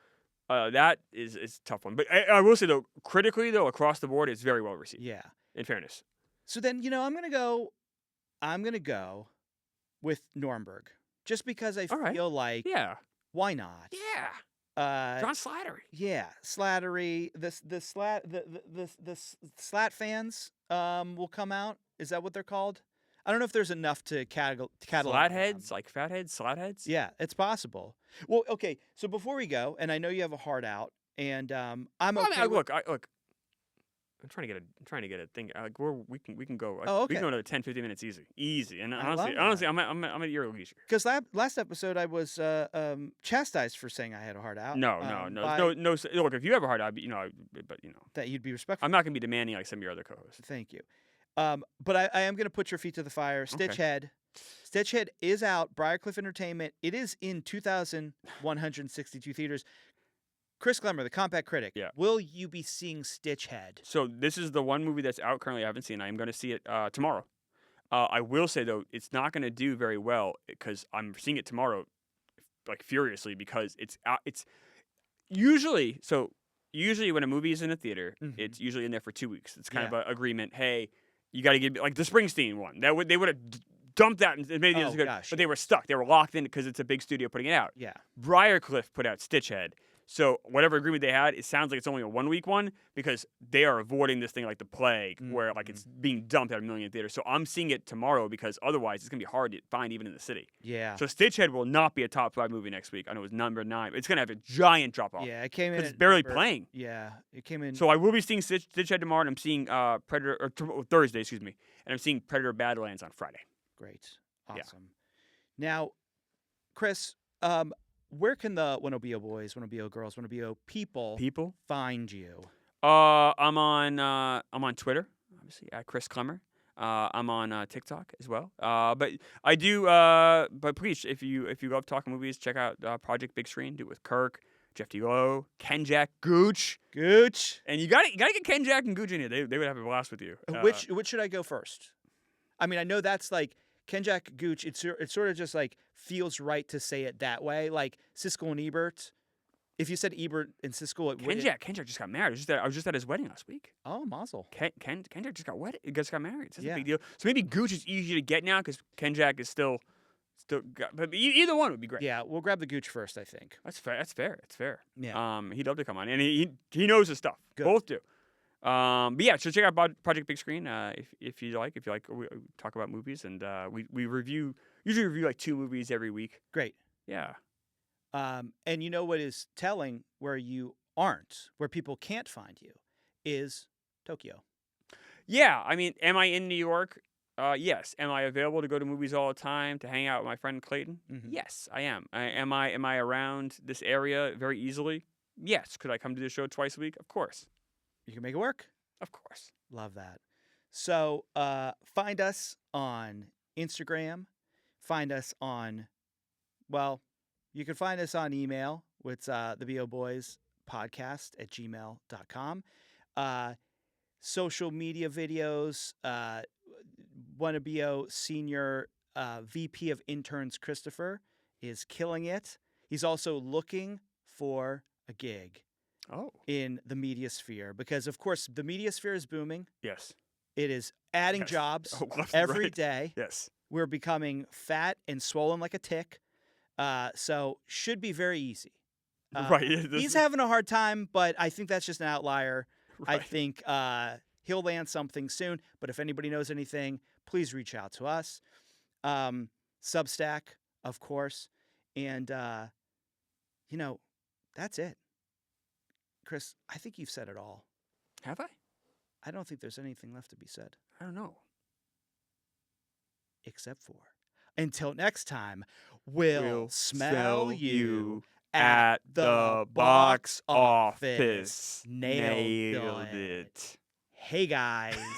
Speaker 2: That is a tough one. But I will say, though, critically, though, across the board, it's very well received.
Speaker 1: Yeah.
Speaker 2: In fairness.
Speaker 1: So then, I'm going to go with Nuremberg. Just because I feel like,
Speaker 2: yeah,
Speaker 1: why not?
Speaker 2: Yeah. John Slattery.
Speaker 1: Yeah, Slattery. The Slat fans will come out. Is that what they're called? I don't know if there's enough to catalog.
Speaker 2: Flatheads, like fatheads, slatheads?
Speaker 1: Yeah, it's possible. Well, okay, so before we go, and I know you have a heart out, and I'm okay.
Speaker 2: Look. I'm trying to get a thing. We can go.
Speaker 1: Oh, okay.
Speaker 2: We can go another 10, 15 minutes easy. And
Speaker 1: I
Speaker 2: honestly, I'm at your leisure.
Speaker 1: Because last episode I was chastised for saying I had a heart out.
Speaker 2: No. Look, if you have a heart out,
Speaker 1: that you'd be respectful.
Speaker 2: I'm not gonna be demanding like some of your other co-hosts.
Speaker 1: Thank you. But I am going to put your feet to the fire. Stitchhead. Stitchhead is out. Briarcliff Entertainment. It is in 2,162 theaters. Chris Klemmer, the Compact Critic.
Speaker 2: Yeah.
Speaker 1: Will you be seeing Stitchhead?
Speaker 2: So this is the one movie that's out currently I haven't seen. I am going to see it tomorrow. I will say, though, it's not going to do very well because I'm seeing it tomorrow like furiously because it's out. It's usually when a movie is in a theater, it's usually in there for 2 weeks. It's kind of an agreement. Hey, you got to give like the Springsteen one. They would have dumped that and made it good, but they were stuck. They were locked in because it's a big studio putting it out.
Speaker 1: Yeah.
Speaker 2: Briarcliff put out Stitchhead. So whatever agreement they had, it sounds like it's only a 1 week one because they are avoiding this thing like the plague, where like it's being dumped at a million theaters. So I'm seeing it tomorrow because otherwise it's gonna be hard to find even in the city.
Speaker 1: Yeah.
Speaker 2: So Stitchhead will not be a top 5 movie next week. I know it was number 9. It's gonna have a giant drop off.
Speaker 1: Yeah, it came in.
Speaker 2: It's barely playing.
Speaker 1: Yeah, it came in.
Speaker 2: So I will be seeing Stitchhead tomorrow, and I'm seeing Predator or Thursday, excuse me, and I'm seeing Predator Badlands on Friday.
Speaker 1: Great. Awesome. Now, Chris, where can the Winobio boys, Winobio girls, Winobio people find you?
Speaker 2: I'm on Twitter, obviously at Chris Klemmer. I'm on TikTok as well. But I do. But please, if you love talking movies, check out Project Big Screen. Do it with Kirk, Jeff D. Lowe, Ken Jack, Gooch. And you gotta get Ken Jack and Gooch in here. They would have a blast with you.
Speaker 1: Which should I go first? I mean, I know that's like Ken Jack Gooch. It's sort of just like feels right to say it that way. Like Siskel and Ebert. If you said Ebert and Siskel,
Speaker 2: Ken Jack just got married. I was just at his wedding last week.
Speaker 1: Oh, mazel.
Speaker 2: Ken Jack just got wedded. Just got married. That's
Speaker 1: Yeah.
Speaker 2: a big deal. So maybe Gooch is easier to get now because Ken Jack is still got, but either one would be great.
Speaker 1: Yeah, we'll grab the Gooch first, I think.
Speaker 2: That's fair. That's fair.
Speaker 1: Yeah.
Speaker 2: He'd love to come on, and he knows his stuff.
Speaker 1: Good.
Speaker 2: Both do. But yeah, so check out Project Big Screen if you like. We talk about movies, and we usually review like 2 movies every week.
Speaker 1: Great.
Speaker 2: Yeah.
Speaker 1: And you know what is telling where you aren't, where people can't find you, is Tokyo.
Speaker 2: Yeah, I mean, am I in New York? Yes. Am I available to go to movies all the time, to hang out with my friend Clayton?
Speaker 1: Mhm.
Speaker 2: Yes, I am. Am I around this area very easily? Yes. Could I come to the show twice a week? Of course.
Speaker 1: You can make it work.
Speaker 2: Of course.
Speaker 1: Love that. So find us on Instagram. Find us on, well, you can find us on email. It's theboboyspodcast@gmail.com. Social media videos. Wannabe Senior VP of Interns Christopher is killing it. He's also looking for a gig in the media sphere because, of course, the media sphere is booming.
Speaker 2: Yes.
Speaker 1: It is adding jobs
Speaker 2: left and
Speaker 1: every
Speaker 2: right.
Speaker 1: day.
Speaker 2: Yes.
Speaker 1: We're becoming fat and swollen like a tick. So should be very easy.
Speaker 2: Right.
Speaker 1: He's having a hard time, but I think that's just an outlier.
Speaker 2: Right.
Speaker 1: I think he'll land something soon. But if anybody knows anything, please reach out to us. Substack, of course. And, that's it. Chris, I think you've said it all.
Speaker 2: Have I?
Speaker 1: I don't think there's anything left to be said.
Speaker 2: I don't know.
Speaker 1: Except for, until next time, we'll smell you at the box office. Nailed it. Hey, guys.